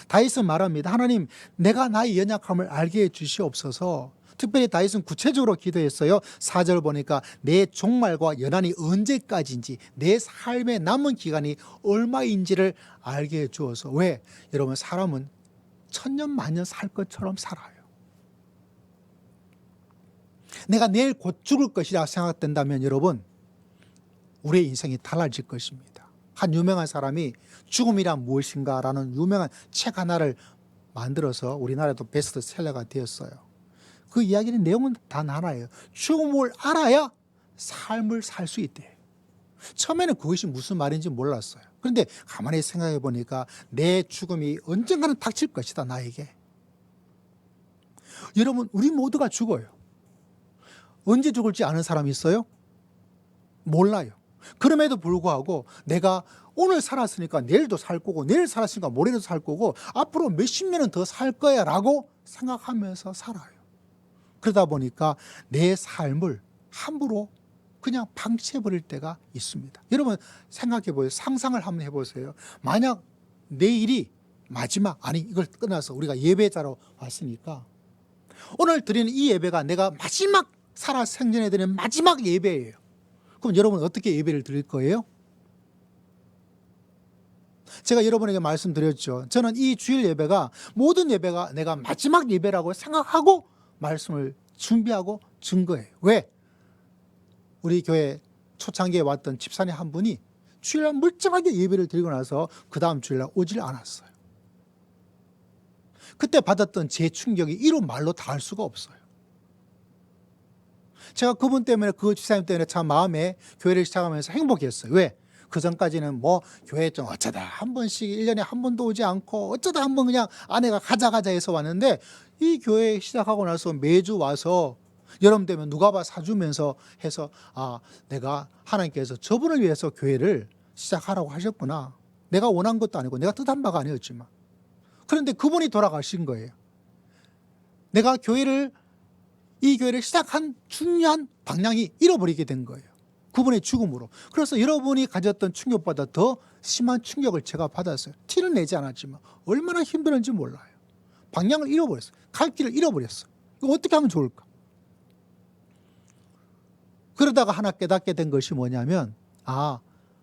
다윗은 말합니다. 하나님, 내가 나의 연약함을 알게 해 주시옵소서. 특별히 다윗은 구체적으로 기도했어요. 4절 보니까 내 종말과 연한이 언제까지인지, 내 삶의 남은 기간이 얼마인지를 알게 해 주어서. 왜? 여러분, 사람은 천년 만년 살 것처럼 살아요. 내가 내일 곧 죽을 것이라 생각된다면 여러분, 우리의 인생이 달라질 것입니다. 한 유명한 사람이 죽음이란 무엇인가 라는 유명한 책 하나를 만들어서 우리나라에도 베스트셀러가 되었어요. 그 이야기는 내용은 단 하나예요. 죽음을 알아야 삶을 살 수 있대. 처음에는 그것이 무슨 말인지 몰랐어요. 그런데 가만히 생각해 보니까 내 죽음이 언젠가는 닥칠 것이다, 나에게. 여러분, 우리 모두가 죽어요. 언제 죽을지 아는 사람이 있어요? 몰라요. 그럼에도 불구하고 내가 오늘 살았으니까 내일도 살 거고, 내일 살았으니까 모레도 살 거고, 앞으로 몇십 년은 더 살 거야 라고 생각하면서 살아요. 그러다 보니까 내 삶을 함부로 그냥 방치해버릴 때가 있습니다. 여러분 생각해 보세요. 상상을 한번 해보세요. 만약 내일이 마지막, 아니 이걸 끝나서 우리가 예배자로 왔으니까 오늘 드리는 이 예배가 내가 마지막 살아 생전에 드리는 마지막 예배예요. 그럼 여러분 어떻게 예배를 드릴 거예요? 제가 여러분에게 말씀드렸죠. 저는 이 주일 예배가, 모든 예배가 내가 마지막 예배라고 생각하고 말씀을 준비하고 준 거예요. 왜? 우리 교회 초창기에 왔던 집사님 한 분이 주일날 멀쩡하게 예배를 드리고 나서 그 다음 주일날 오질 않았어요. 그때 받았던 제 충격이 이루 말로 다 할 수가 없어요. 제가 그분 때문에, 그 집사님 때문에 참 마음에 교회를 시작하면서 행복했어요. 왜? 그 전까지는 뭐 교회 좀 어쩌다 한 번씩 1년에 한 번도 오지 않고 어쩌다 한 번 그냥 아내가 가자 해서 왔는데, 이 교회 시작하고 나서 매주 와서 여름 되면 누가봐 사주면서 해서, 아, 내가 하나님께서 저분을 위해서 교회를 시작하라고 하셨구나. 내가 원한 것도 아니고 내가 뜻한 바가 아니었지만. 그런데 그분이 돌아가신 거예요. 내가 이 교회를 시작한 중요한 방향이 잃어버리게 된 거예요. 그분의 죽음으로. 그래서 여러분이 가졌던 충격보다 더 심한 충격을 제가 받았어요. 티는 내지 않았지만 얼마나 힘들었는지 몰라요. 방향을 잃어버렸어요. 갈 길을 잃어버렸어요. 이거 어떻게 하면 좋을까? 그러다가 하나 깨닫게 된 것이 뭐냐면, 아,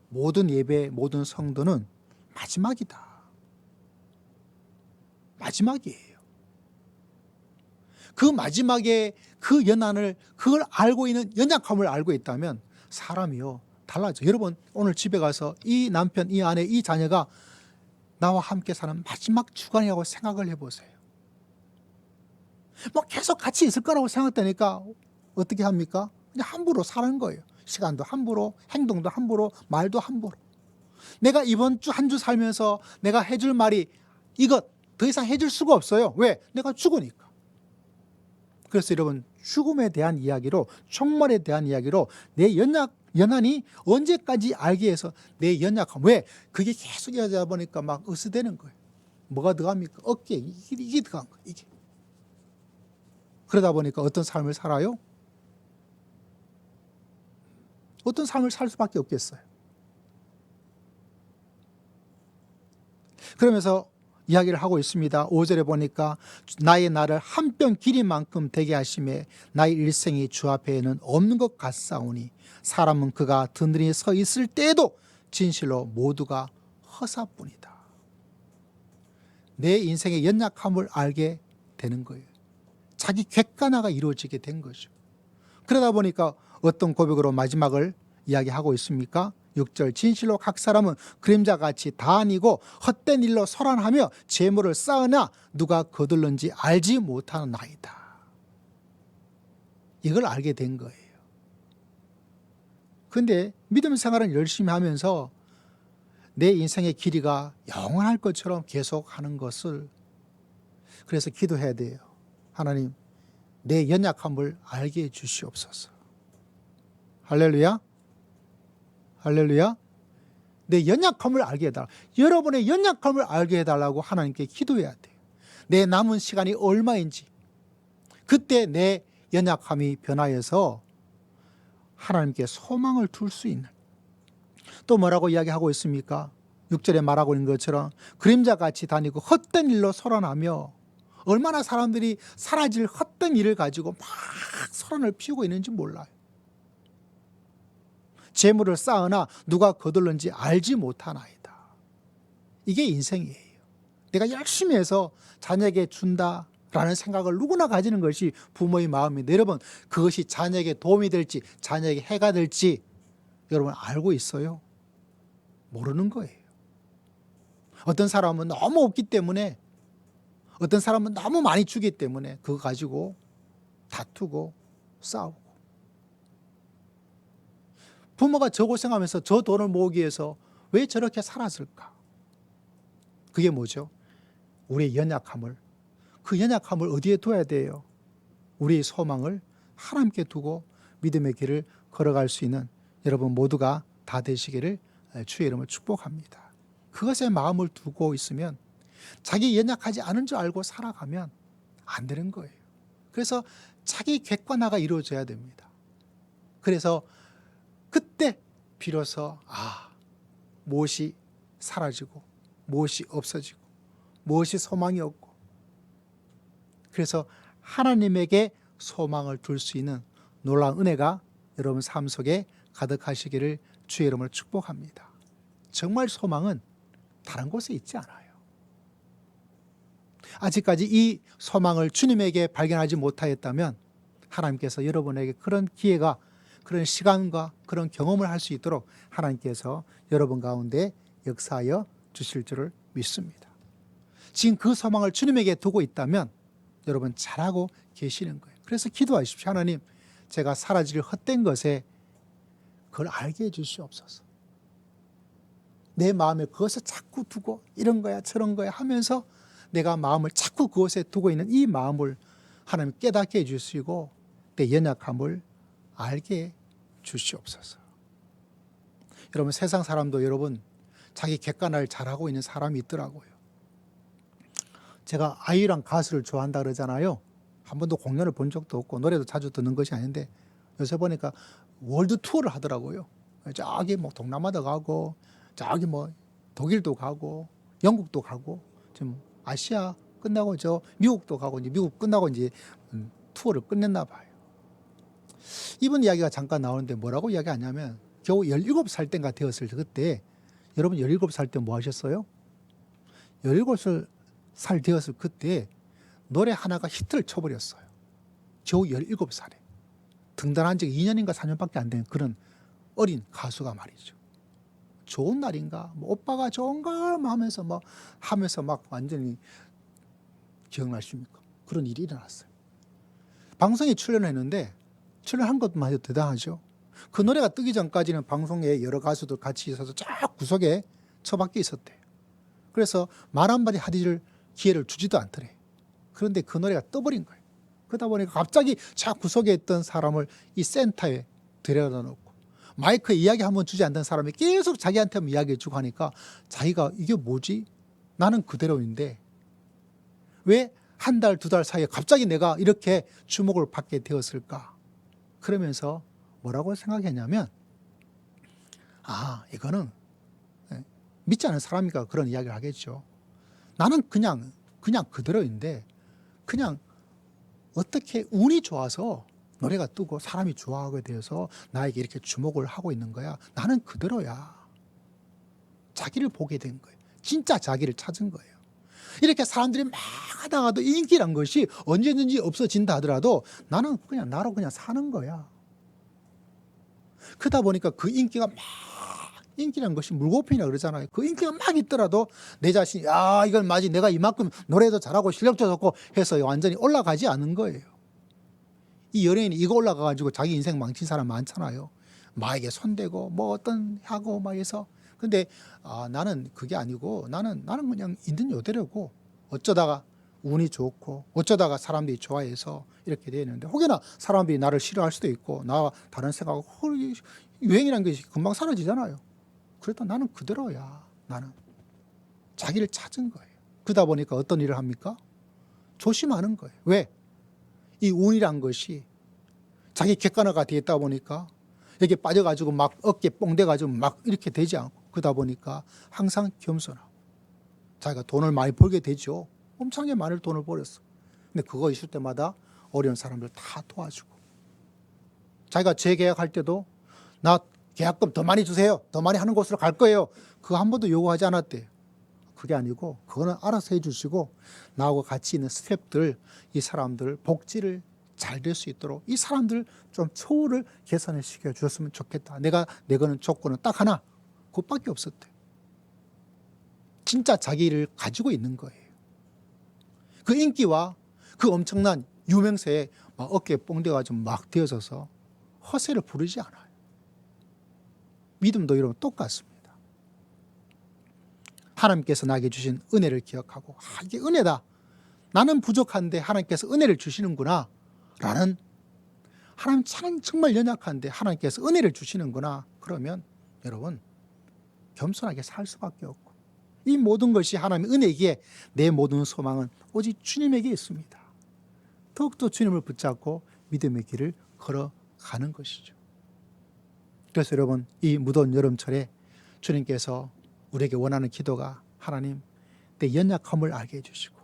모든 예배, 모든 성도는 마지막이다. 마지막이에요. 그 마지막에 그 연한을, 그걸 알고 있는, 연약함을 알고 있다면 사람이요 달라져. 여러분 오늘 집에 가서 이 남편, 이 아내, 이 자녀가 나와 함께 사는 마지막 주간이라고 생각을 해보세요. 뭐 계속 같이 있을 거라고 생각되니까 어떻게 합니까? 그냥 함부로 사는 거예요. 시간도 함부로, 행동도 함부로, 말도 함부로. 내가 이번 주 한 주 살면서 내가 해줄 말이 이것 더 이상 해줄 수가 없어요. 왜? 내가 죽으니까. 그래서 여러분 죽음에 대한 이야기로, 총말에 대한 이야기로 내 연한이 언제까지 알게 해서 내 연약함, 왜? 그게 계속 이어지다 보니까 막 으스대는 거예요. 뭐가 들어갑니까? 어깨에 이게 들어간 거예요. 이게. 그러다 보니까 어떤 삶을 살아요? 어떤 삶을 살 수밖에 없겠어요. 그러면서 이야기를 하고 있습니다. 5절에 보니까 나의 날을 한 뼘 길이만큼 되게 하심에 나의 일생이 주 앞에는 없는 것 같사오니 사람은 그가 드늘이 서 있을 때에도 진실로 모두가 허사뿐이다. 내 인생의 연약함을 알게 되는 거예요. 자기 객관화가 이루어지게 된 거죠. 그러다 보니까 어떤 고백으로 마지막을 이야기하고 있습니까? 6절, 진실로 각 사람은 그림자같이 다 아니고 헛된 일로 소란하며 재물을 쌓으나 누가 거둘는지 알지 못하는 나이다. 이걸 알게 된 거예요. 그런데 믿음 생활은 열심히 하면서 내 인생의 길이가 영원할 것처럼 계속하는 것을 그래서 기도해야 돼요. 하나님, 내 연약함을 알게 해 주시옵소서. 할렐루야. 할렐루야. 내 연약함을 알게 해달라. 여러분의 연약함을 알게 해달라고 하나님께 기도해야 돼요. 내 남은 시간이 얼마인지, 그때 내 연약함이 변하여서 하나님께 소망을 둘 수 있는, 또 뭐라고 이야기하고 있습니까? 6절에 말하고 있는 것처럼 그림자같이 다니고 헛된 일로 소란하며, 얼마나 사람들이 사라질 헛된 일을 가지고 막 소란을 피우고 있는지 몰라요. 재물을 쌓으나 누가 거둘는지 알지 못하나이다. 이게 인생이에요. 내가 열심히 해서 자녀에게 준다라는 생각을 누구나 가지는 것이 부모의 마음인데, 여러분 그것이 자녀에게 도움이 될지 자녀에게 해가 될지 여러분 알고 있어요? 모르는 거예요. 어떤 사람은 너무 없기 때문에, 어떤 사람은 너무 많이 주기 때문에 그거 가지고 다투고 싸우고, 부모가 저 고생하면서 저 돈을 모으기 위해서 왜 저렇게 살았을까? 그게 뭐죠? 우리의 연약함을, 그 연약함을 어디에 둬야 돼요? 우리의 소망을 하나님께 두고 믿음의 길을 걸어갈 수 있는 여러분 모두가 다 되시기를 주의 이름으로 축복합니다. 그것에 마음을 두고 있으면, 자기 연약하지 않은 줄 알고 살아가면 안 되는 거예요. 그래서 자기 객관화가 이루어져야 됩니다. 그래서 그때 비로소 무엇이 사라지고 무엇이 없어지고 무엇이 소망이 없고, 그래서 하나님에게 소망을 둘 수 있는 놀라운 은혜가 여러분 삶 속에 가득하시기를 주의 이름으로 축복합니다. 정말 소망은 다른 곳에 있지 않아요. 아직까지 이 소망을 주님에게 발견하지 못하였다면 하나님께서 여러분에게 그런 기회가, 그런 시간과 그런 경험을 할 수 있도록 하나님께서 여러분 가운데 역사하여 주실 줄을 믿습니다. 지금 그 소망을 주님에게 두고 있다면 여러분 잘하고 계시는 거예요. 그래서 기도하십시오. 하나님, 제가 사라질 헛된 것에 그걸 알게 해 주시옵소서. 내 마음에 그것을 자꾸 두고 이런 거야 저런 거야 하면서 내가 마음을 자꾸 그것에 두고 있는 이 마음을 하나님 깨닫게 해 주시고 내 연약함을 알게 해 주시옵소서. 여러분 세상 사람도 여러분 자기 객관화를 잘하고 있는 사람이 있더라고요. 제가 아이유란 가수를 좋아한다 그러잖아요. 한 번도 공연을 본 적도 없고 노래도 자주 듣는 것이 아닌데 요새 보니까 월드 투어를 하더라고요. 저기 뭐 동남아도 가고 저기 뭐 독일도 가고 영국도 가고 지금 아시아 끝나고 저 미국도 가고 이제 미국 끝나고 이제 투어를 끝냈나 봐요. 이분 이야기가 잠깐 나오는데 뭐라고 이야기하냐면 겨우 17살 때인가 되었을 때, 그때 여러분 17살 때 뭐 하셨어요? 17살 되었을 그때 노래 하나가 히트를 쳐버렸어요. 겨우 17살에. 등단한 지 2년인가 4년밖에 안 된 그런 어린 가수가 말이죠. 좋은 날인가 뭐 오빠가 좋은가 하면서 막 완전히 기억나십니까? 그런 일이 일어났어요. 방송에 출연했는데 출연한 것만 해도 대단하죠. 그 노래가 뜨기 전까지는 방송에 여러 가수들 같이 있어서 쫙 구석에 처박혀 있었대요. 그래서 말 한마디 하디를 기회를 주지도 않더래. 그런데 그 노래가 떠버린 거예요. 그러다 보니까 갑자기 쫙 구석에 있던 사람을 이 센터에 들여다 놓고 마이크에 이야기 한번 주지 않던 사람이 계속 자기한테만 이야기해 주고 하니까 자기가 이게 뭐지? 나는 그대로인데 왜 한 달, 두 달 사이에 갑자기 내가 이렇게 주목을 받게 되었을까? 그러면서 뭐라고 생각했냐면 이거는 믿지 않는 사람이니까 그런 이야기를 하겠죠. 나는 그냥 그대로인데 그냥 어떻게 운이 좋아서 노래가 뜨고 사람이 좋아하게 되어서 나에게 이렇게 주목을 하고 있는 거야. 나는 그대로야. 자기를 보게 된 거예요. 진짜 자기를 찾은 거예요. 이렇게 사람들이 막 하다가도 인기란 것이 언제든지 없어진다 하더라도 나는 그냥 나로 그냥 사는 거야. 그러다 보니까 그 인기란 것이 물고편이라 그러잖아요. 그 인기가 막 있더라도 내 자신이 이건 맞지, 내가 이만큼 노래도 잘하고 실력도 좋고 해서 완전히 올라가지 않은 거예요. 이 연예인이 이거 올라가가지고 자기 인생 망친 사람 많잖아요. 마에게 손대고 뭐 어떤 하고 막 해서. 근데 나는 그게 아니고 나는 그냥 있는 요대로고 어쩌다가 운이 좋고 어쩌다가 사람들이 좋아해서 이렇게 되는데, 혹여나 사람들이 나를 싫어할 수도 있고 나와 다른 생각하고 유행이라는 것이 금방 사라지잖아요. 그래도 나는 그대로야. 나는 자기를 찾은 거예요. 그러다 보니까 어떤 일을 합니까? 조심하는 거예요. 왜? 이 운이란 것이 자기 객관화가 되어 있다 보니까 여기 빠져가지고 막 어깨 뽕대가지고 막 이렇게 되지 않고, 그러다 보니까 항상 겸손하고 자기가 돈을 많이 벌게 되죠. 엄청나게 많은 돈을 벌었어. 근데 그거 있을 때마다 어려운 사람들 다 도와주고, 자기가 재계약할 때도 나 계약금 더 많이 주세요. 더 많이 하는 곳으로 갈 거예요. 그거 한 번도 요구하지 않았대요. 그게 아니고 그거는 알아서 해주시고, 나하고 같이 있는 스태프들, 이 사람들 복지를 잘 될 수 있도록 이 사람들 좀 처우를 개선을 시켜주셨으면 좋겠다. 내가 내거는 조건은 딱 하나, 그것밖에 없었대. 진짜 자기를 가지고 있는 거예요. 그 인기와 그 엄청난 유명세에 막 어깨에 뽕대가지고 막 되어져서 허세를 부르지 않아요. 믿음도 이런 똑같습니다. 하나님께서 나에게 주신 은혜를 기억하고, 이게 은혜다. 나는 부족한데 하나님께서 은혜를 주시는구나 라는, 하나님 나는 정말 연약한데 하나님께서 은혜를 주시는구나. 그러면 여러분 겸손하게 살 수밖에 없고, 이 모든 것이 하나님의 은혜이기에 내 모든 소망은 오직 주님에게 있습니다. 더욱더 주님을 붙잡고 믿음의 길을 걸어가는 것이죠. 그래서 여러분, 이 무더운 여름철에 주님께서 우리에게 원하는 기도가, 하나님 내 연약함을 알게 해주시고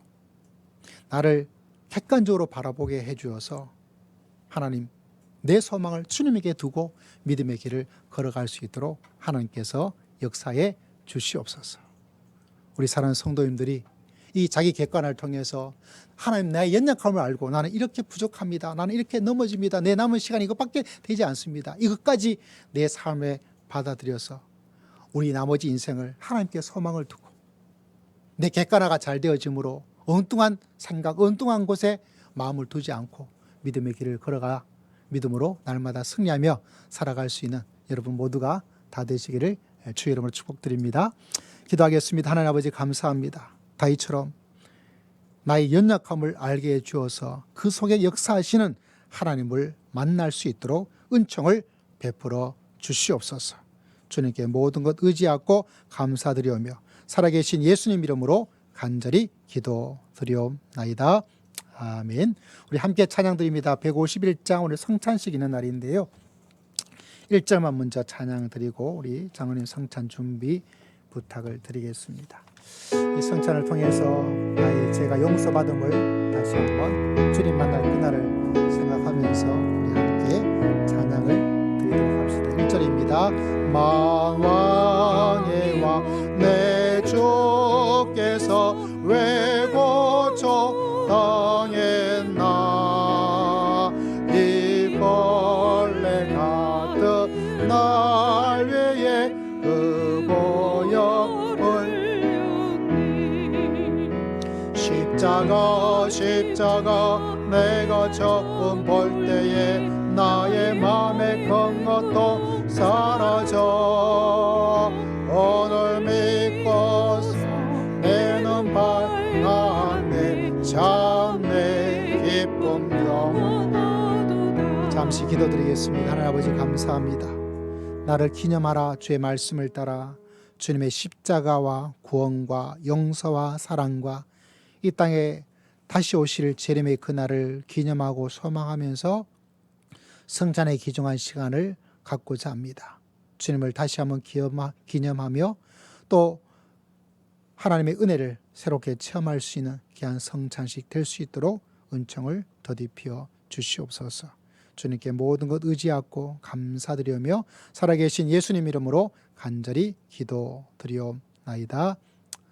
나를 객관적으로 바라보게 해주어서 하나님 내 소망을 주님에게 두고 믿음의 길을 걸어갈 수 있도록 하나님께서 역사해 주시옵소서. 우리 사랑하는 성도님들이 이 자기 객관을 통해서 하나님 나의 연약함을 알고, 나는 이렇게 부족합니다. 나는 이렇게 넘어집니다. 내 남은 시간이 이것밖에 되지 않습니다. 이것까지 내 삶에 받아들여서 우리 나머지 인생을 하나님께 소망을 두고 내 객관화가 잘 되어짐으로 엉뚱한 생각, 엉뚱한 곳에 마음을 두지 않고 믿음의 길을 걸어가 믿음으로 날마다 승리하며 살아갈 수 있는 여러분 모두가 다 되시기를 주의 이름으로 축복드립니다. 기도하겠습니다. 하나님 아버지 감사합니다. 다윗처럼 나의 연약함을 알게 해주어서 그 속에 역사하시는 하나님을 만날 수 있도록 은총을 베풀어 주시옵소서. 주님께 모든 것 의지하고 감사드리오며 살아계신 예수님 이름으로 간절히 기도드리옵나이다. 아멘. 우리 함께 찬양드립니다. 151장 오늘 성찬식 있는 날인데요. 1절만 먼저 찬양 드리고 우리 장로님 성찬 준비 부탁을 드리겠습니다. 이 성찬을 통해서 나의 죄가 용서받음을 다시 한번 주님 만날 그날을 생각하면서 우리 함께 찬양을 드리도록 합시다. 1절입니다. 만왕의 왕 내 주께서 왜 고쳐 당했나, 이 벌레 가득 날 위에 그 보혈을, 십자가 내가 처음 볼 때에 나의 맘에 큰 것도 사라져, 오늘 믿고서 내는 밝았네, 참 내 기쁨 영원하도다. 잠시 기도드리겠습니다. 하나님 아버지 감사합니다. 나를 기념하라 주의 말씀을 따라 주님의 십자가와 구원과 용서와 사랑과 이 땅에 다시 오실 재림의 그날을 기념하고 소망하면서 성찬에 기중한 시간을 갖고자 합니다. 주님을 다시 한번 기념하며 또 하나님의 은혜를 새롭게 체험할 수 있는 귀한 성찬식 될 수 있도록 은총을 더디피어 주시옵소서. 주님께 모든 것 의지하고 감사드리며 살아계신 예수님 이름으로 간절히 기도드리옵나이다.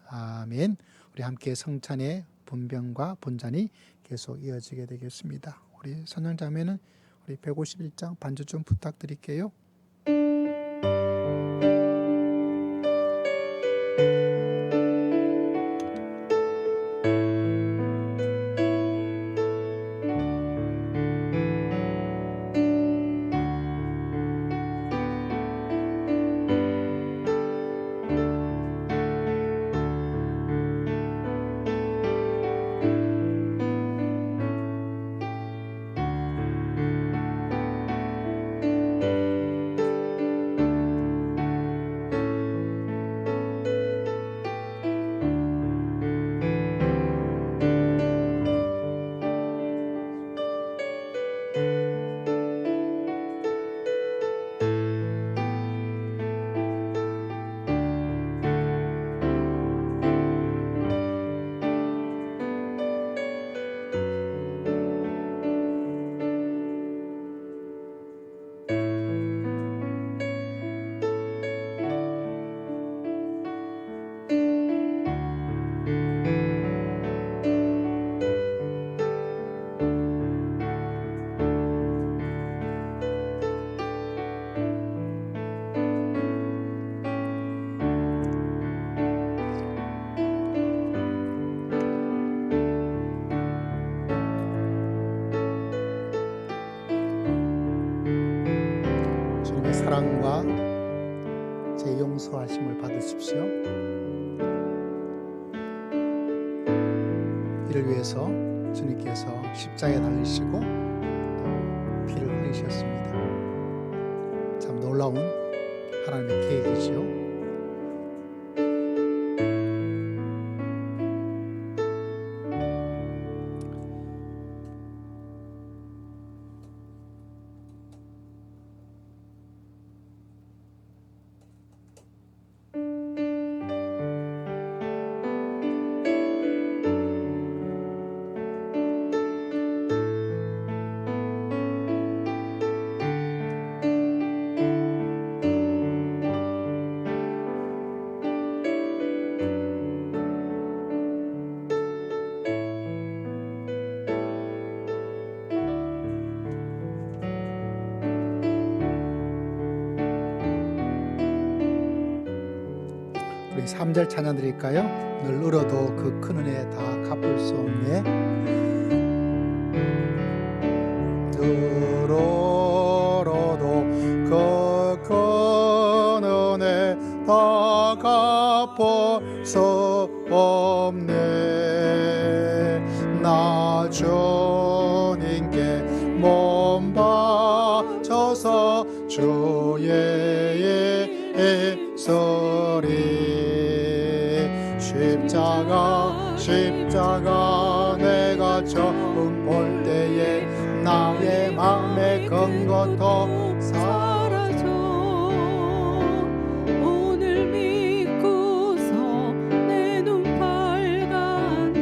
아멘. 우리 함께 성찬의 분병과 본잔이 계속 이어지게 되겠습니다. 우리 선영자매는 우리 151장 반주 좀 부탁드릴게요. 사랑과 제 용서하심을 받으십시오. 이를 위해서 주님께서 십자가에 달리시고 또 피를 흘리셨습니다. 참 놀라운 하나님의 계획이지요. 우리 3절 찬양 드릴까요? 늘 울어도 그 큰 은혜 다 갚을 수 없네. 늘 울어도 그 큰 은혜 다 갚을 수 없네. 나 주님께 몸 바쳐서 주의 소리 십자가 내가 처음 볼 때에 나의 마음에 건 것도 사라져. 오늘 믿고서 내 눈 밝았네.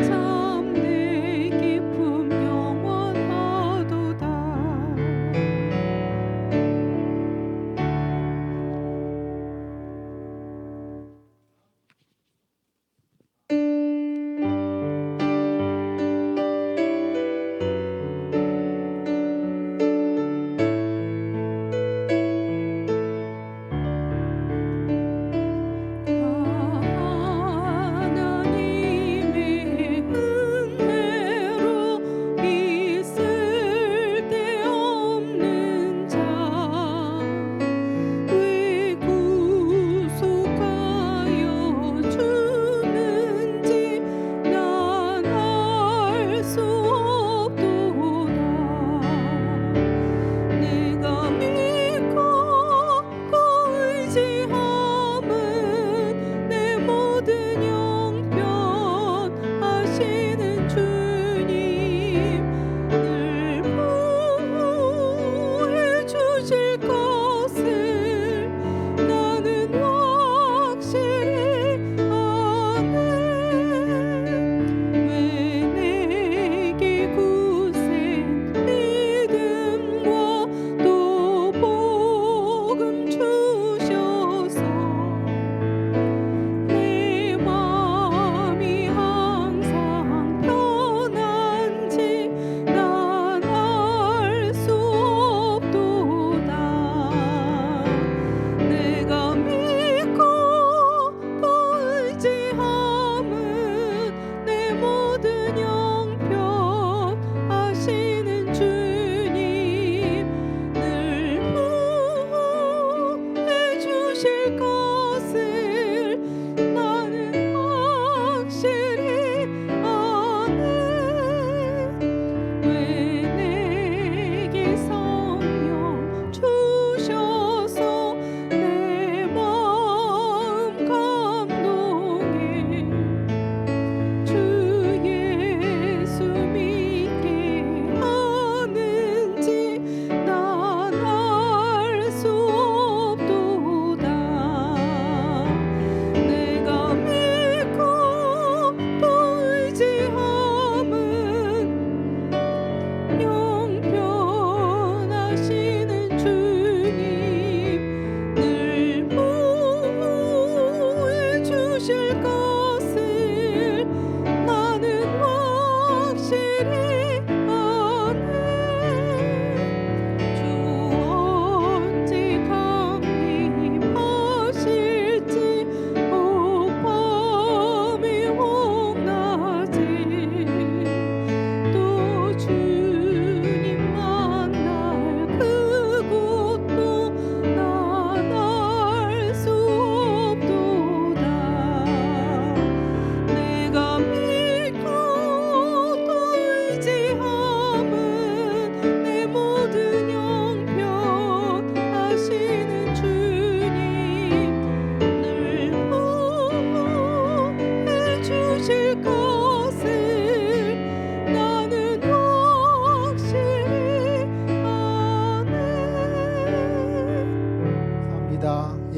참 내 기쁨 영원하도다.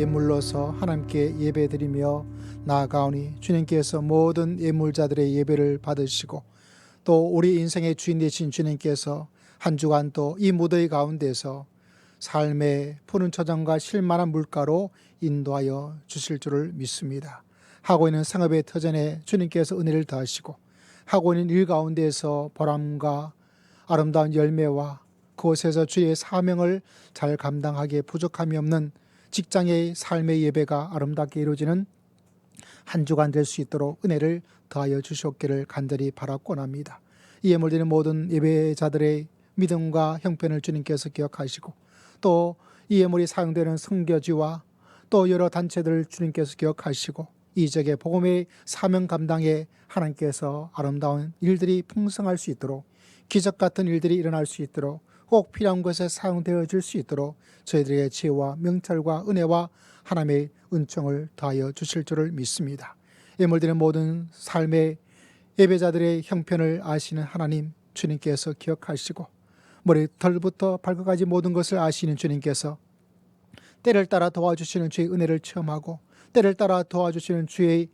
예물로서 하나님께 예배드리며 나아가오니 주님께서 모든 예물자들의 예배를 받으시고 또 우리 인생의 주인 되신 주님께서 한 주간 또 이 무더위 가운데서 삶의 푸른 초장과 실만한 물가로 인도하여 주실 줄을 믿습니다. 하고 있는 상업의 터전에 주님께서 은혜를 더하시고 하고 있는 일 가운데에서 보람과 아름다운 열매와 그곳에서 주의 사명을 잘 감당하기에 부족함이 없는 직장의 삶의 예배가 아름답게 이루어지는 한 주간 될 수 있도록 은혜를 더하여 주시옵기를 간절히 바라곤합니다. 이 예물 드리는 모든 예배자들의 믿음과 형편을 주님께서 기억하시고 또 이 예물이 사용되는 선교지와 또 여러 단체들을 주님께서 기억하시고 이 지역의 복음의 사명 감당에 하나님께서 아름다운 일들이 풍성할 수 있도록 기적 같은 일들이 일어날 수 있도록 꼭 필요한 것에 사용되어질 수 있도록 저희들의 지혜와 명철과 은혜와 하나님의 은총을 더하여 주실 줄을 믿습니다. 예물 드리는 모든 삶의 예배자들의 형편을 아시는 하나님 주님께서 기억하시고 머리털부터 발끝까지 모든 것을 아시는 주님께서 때를 따라 도와주시는 주의 은혜를 체험하고 때를 따라 도와주시는 주의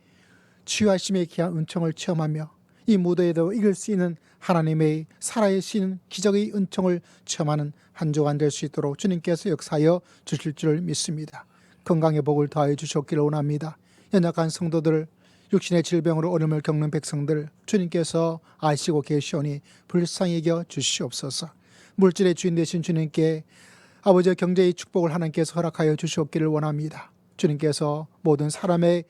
치유하심의 귀한 은총을 체험하며 이 무더위에도 이길 수 있는 하나님의 살아계신 기적의 은총을 체험하는 한 주간 될 수 있도록 주님께서 역사하여 주실 줄을 믿습니다. 건강의 복을 더하여 주셨기를 원합니다. 연약한 성도들, 육신의 질병으로 어려움을 겪는 백성들 주님께서 아시고 계시오니 불쌍히 여겨 주시옵소서. 물질의 주인 되신 주님께 아버지의 경제의 축복을 하나님께서 허락하여 주시옵기를 원합니다. 주님께서 모든 사람의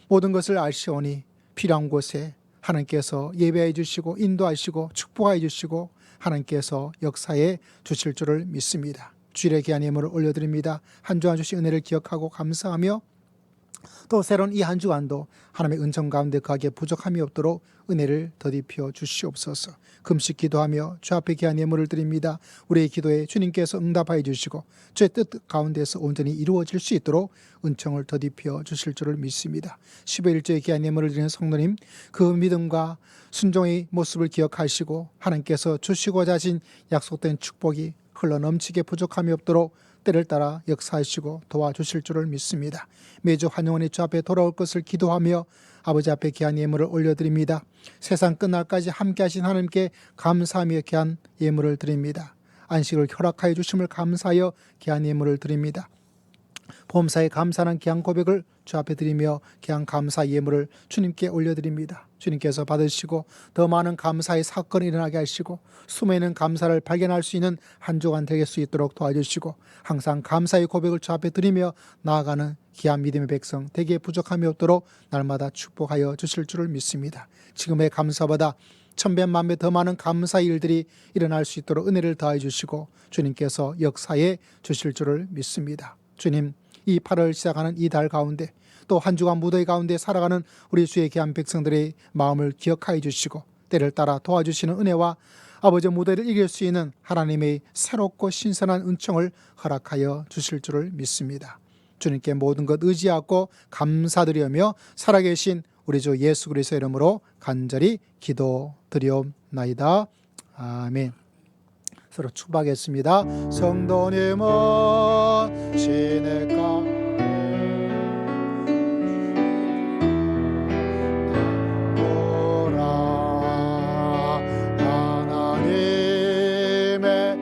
모든 것을 아시오니 필요한 곳에 하나님께서 예배해 주시고 인도하시고 축복해 주시고 하나님께서 역사해 주실 줄을 믿습니다. 주일의 귀한 예물을 올려드립니다. 한 주간 주신 은혜를 기억하고 감사하며 또 새로운 이 한 주간도 하나님의 은총 가운데 거하기에 부족함이 없도록 은혜를 더디펴 주시옵소서. 금식 기도하며 주 앞에 귀한 예물을 드립니다. 우리의 기도에 주님께서 응답하여 주시고 주의 뜻 가운데서 온전히 이루어질 수 있도록 은총을 더디펴 주실 줄을 믿습니다. 15일째 귀한 예물을 드리는 성도님 그 믿음과 순종의 모습을 기억하시고 하나님께서 주시고자 하신 약속된 축복이 흘러넘치게 부족함이 없도록 때를 따라 역사하시고 도와주실 줄을 믿습니다. 매주 환영원의 주 앞에 돌아올 것을 기도하며 아버지 앞에 귀한 예물을 올려드립니다. 세상 끝날까지 함께 하신 하나님께 감사하며 귀한 예물을 드립니다. 안식을 허락하여 주심을 감사하여 귀한 예물을 드립니다. 범사에 감사하는 귀한 고백을 주 앞에 드리며 귀한 감사 예물을 주님께 올려드립니다. 주님께서 받으시고 더 많은 감사의 사건이 일어나게 하시고 숨어있는 감사를 발견할 수 있는 한 주간 될 수 있도록 도와주시고 항상 감사의 고백을 주 앞에 드리며 나아가는 귀한 믿음의 백성 되게 부족함이 없도록 날마다 축복하여 주실 줄을 믿습니다. 지금의 감사보다 천배 만배 더 많은 감사의 일들이 일어날 수 있도록 은혜를 더해 주시고 주님께서 역사해 주실 줄을 믿습니다. 주님 이 8월 시작하는 이 달 가운데 또 한 주간 무더위 가운데 살아가는 우리 주의 귀한 백성들의 마음을 기억하여 주시고 때를 따라 도와주시는 은혜와 아버지 무더위를 이길 수 있는 하나님의 새롭고 신선한 은총을 허락하여 주실 줄을 믿습니다. 주님께 모든 것 의지하고 감사드리며 살아계신 우리 주 예수 그리스도의 이름으로 간절히 기도드리옵나이다. 아멘. 서로 축복하겠습니다. 성도님은 시냇가 보라 하나님의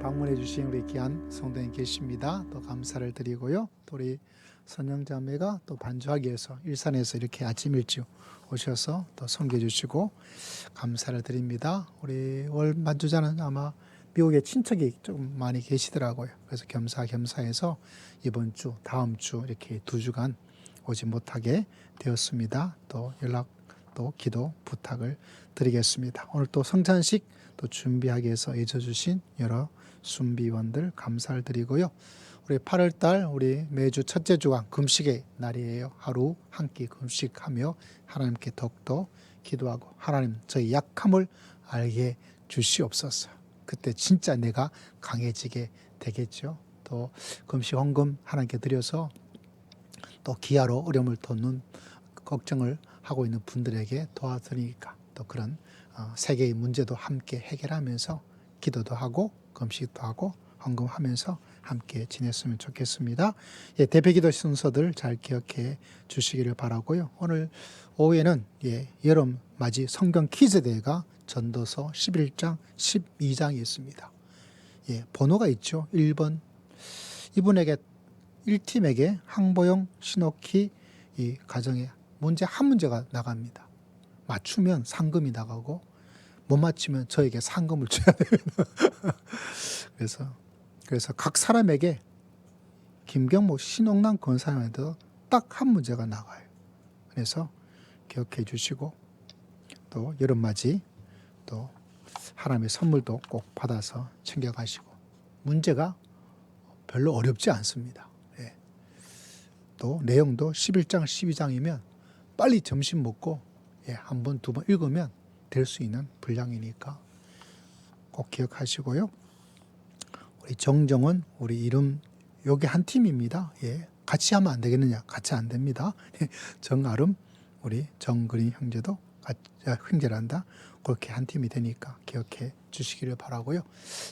방문해 주신 우리 귀한 성도님 계십니다. 또 감사를 드리고요. 또 우리 선영자매가 또 반주하기 위해서 일산에서 이렇게 아침 일찍 오셔서 또 섬겨 주시고 감사를 드립니다. 우리 월 반주자는 아마 미국에 친척이 좀 많이 계시더라고요. 그래서 겸사겸사해서 이번 주, 다음 주 이렇게 2주간 오지 못하게 되었습니다. 또 연락 또 기도 부탁을 드리겠습니다. 오늘 또 성찬식 또 준비하기 위해서 애써주신 여러 순비원들 감사를 드리고요. 우리 8월달 우리 매주 첫째 주간 금식의 날이에요. 하루 한 끼 금식하며 하나님께 더욱더 기도하고 하나님 저희 약함을 알게 주시옵소서. 그때 진짜 내가 강해지게 되겠죠. 또 금식 헌금 하나님께 드려서 또 기아로 어려움을 돕는 걱정을 하고 있는 분들에게 도와드리니까 또 그런 세계의 문제도 함께 해결하면서 기도도 하고 금식도 하고 헌금하면서 함께 지냈으면 좋겠습니다. 예, 대배기도 순서들 잘 기억해 주시기를 바라고요. 오늘 오후에는 여름 맞이 성경 퀴즈 대회가 전도서 11장, 12장이 있습니다. 예, 번호가 있죠. 1번. 이분에게 1팀에게 항보용 신호키 이 가정에 문제 한 문제가 나갑니다. 맞추면 상금이 나가고 못 맞추면 저에게 상금을 줘야 됩니다. 그래서 각 사람에게 김경목 신옥남 권사님한테도 딱 한 문제가 나가요. 그래서 기억해 주시고 또 여름맞이 또 하나님의 선물도 꼭 받아서 챙겨가시고 문제가 별로 어렵지 않습니다. 예. 또 내용도 11장 12장이면 빨리 점심 먹고 한 번, 두 번 읽으면 될 수 있는 분량이니까 꼭 기억하시고요. 우리 정정은 우리 이름 여기 한 팀입니다. 예. 같이 하면 안 되겠느냐? 같이 안 됩니다. 정아름 우리 정근희 형제도 형제란다. 그렇게 한 팀이 되니까 기억해 주시기를 바라고요.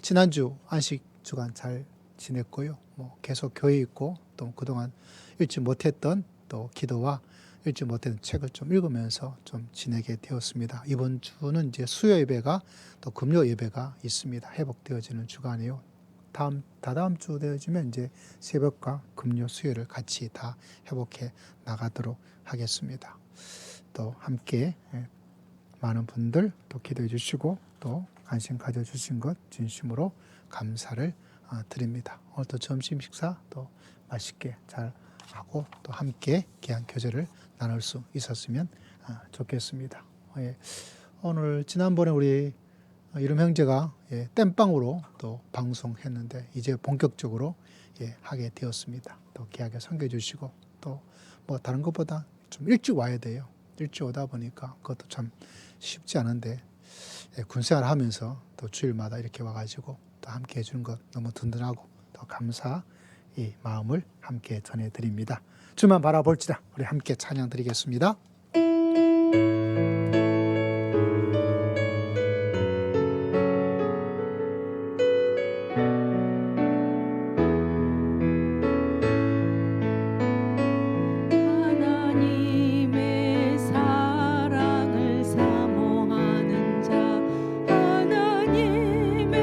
지난주 안식 주간 잘 지냈고요. 뭐 계속 교회 있고 또 그동안 읽지 못했던 또 기도와 읽지 못했던 책을 좀 읽으면서 좀 지내게 되었습니다. 이번 주는 이제 수요 예배가 또 금요 예배가 있습니다. 회복되어지는 주간이요. 다다음 주 되어지면 이제 새벽과 금요 수요를 같이 다 회복해 나가도록 하겠습니다. 또 함께 많은 분들 또 기도해 주시고 또 관심 가져 주신 것 진심으로 감사를 드립니다. 오늘 또 점심 식사 또 맛있게 잘 하고 또 함께 귀한 교제를 나눌 수 있었으면 좋겠습니다. 오늘 지난번에 우리 이름 형제가 땜빵으로 또 방송했는데 이제 본격적으로 하게 되었습니다. 또 귀하게 섬겨 주시고 또 뭐 다른 것보다 좀 일찍 와야 돼요. 일찍 오다 보니까 그것도 참 쉽지 않은데 군생활 하면서 또 주일마다 이렇게 와가지고 또 함께 해주는 것 너무 든든하고 또 감사 이 마음을 함께 전해드립니다. 주만 바라볼지라 우리 함께 찬양 드리겠습니다. 하나님의 사랑을 사모하는 자 하나님의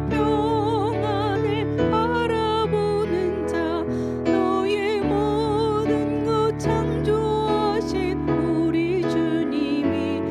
평안을 바라보는 자 너의 모든 것 창조하신 우리 주님이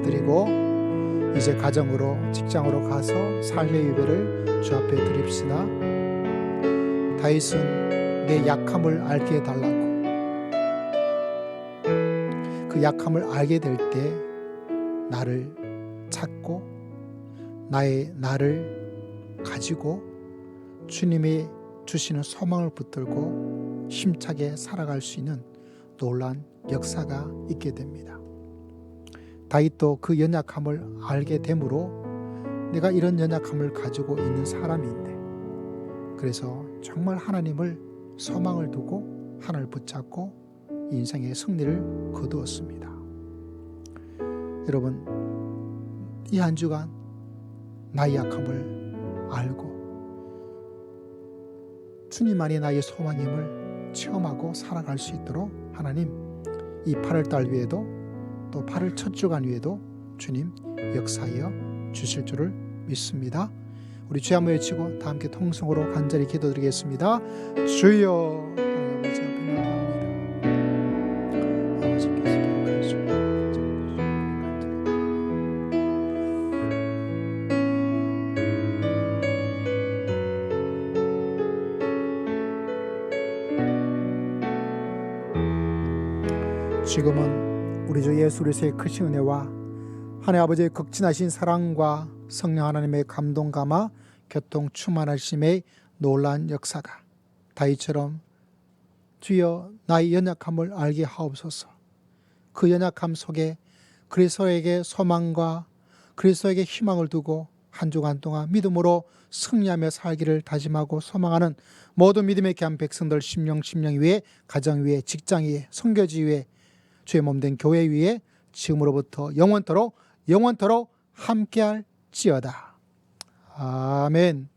드리고 이제 가정으로 직장으로 가서 삶의 예배를 주 앞에 드립시다. 다윗은 내 약함을 알게 해달라고, 그 약함을 알게 될 때 나를 찾고 나를 가지고 주님이 주시는 소망을 붙들고 힘차게 살아갈 수 있는 놀라운 역사가 있게 됩니다. 다윗도 그 연약함을 알게 되므로 내가 이런 연약함을 가지고 있는 사람인데, 그래서 정말 하나님을 소망을 두고 하나님을 붙잡고 인생의 승리를 거두었습니다. 여러분, 이 한 주간 나의 약함을 알고 주님만이 나의 소망임을 체험하고 살아갈 수 있도록 하나님 이 8월달 위에도 또 8월 첫 주간 위에도 주님 역사하여 주실 줄을 믿습니다. 우리 주여 한번 외치고 다 함께 통성으로 간절히 기도드리겠습니다. 주여, 아버지 앞에 나아갑니다. 아버지께서 기억하여 주옵소서. 지금은 우리 주 예수 그리스도의 크신 은혜와 하나님 아버지의 극진하신 사랑과 성령 하나님의 감동 감화 교통 충만하심의 놀라운 역사가 다윗처럼 주여 나의 연약함을 알게 하옵소서. 그 연약함 속에 그리스도에게 소망과 그리스도에게 희망을 두고 한 주간 동안 믿음으로 승리하며 살기를 다짐하고 소망하는 모든 믿음의 귀한 백성들 심령 위에, 가정 위에, 직장 위에, 선교지 위에, 주의 몸된 교회 위에 지금으로부터 영원토록 함께할지어다. 아멘.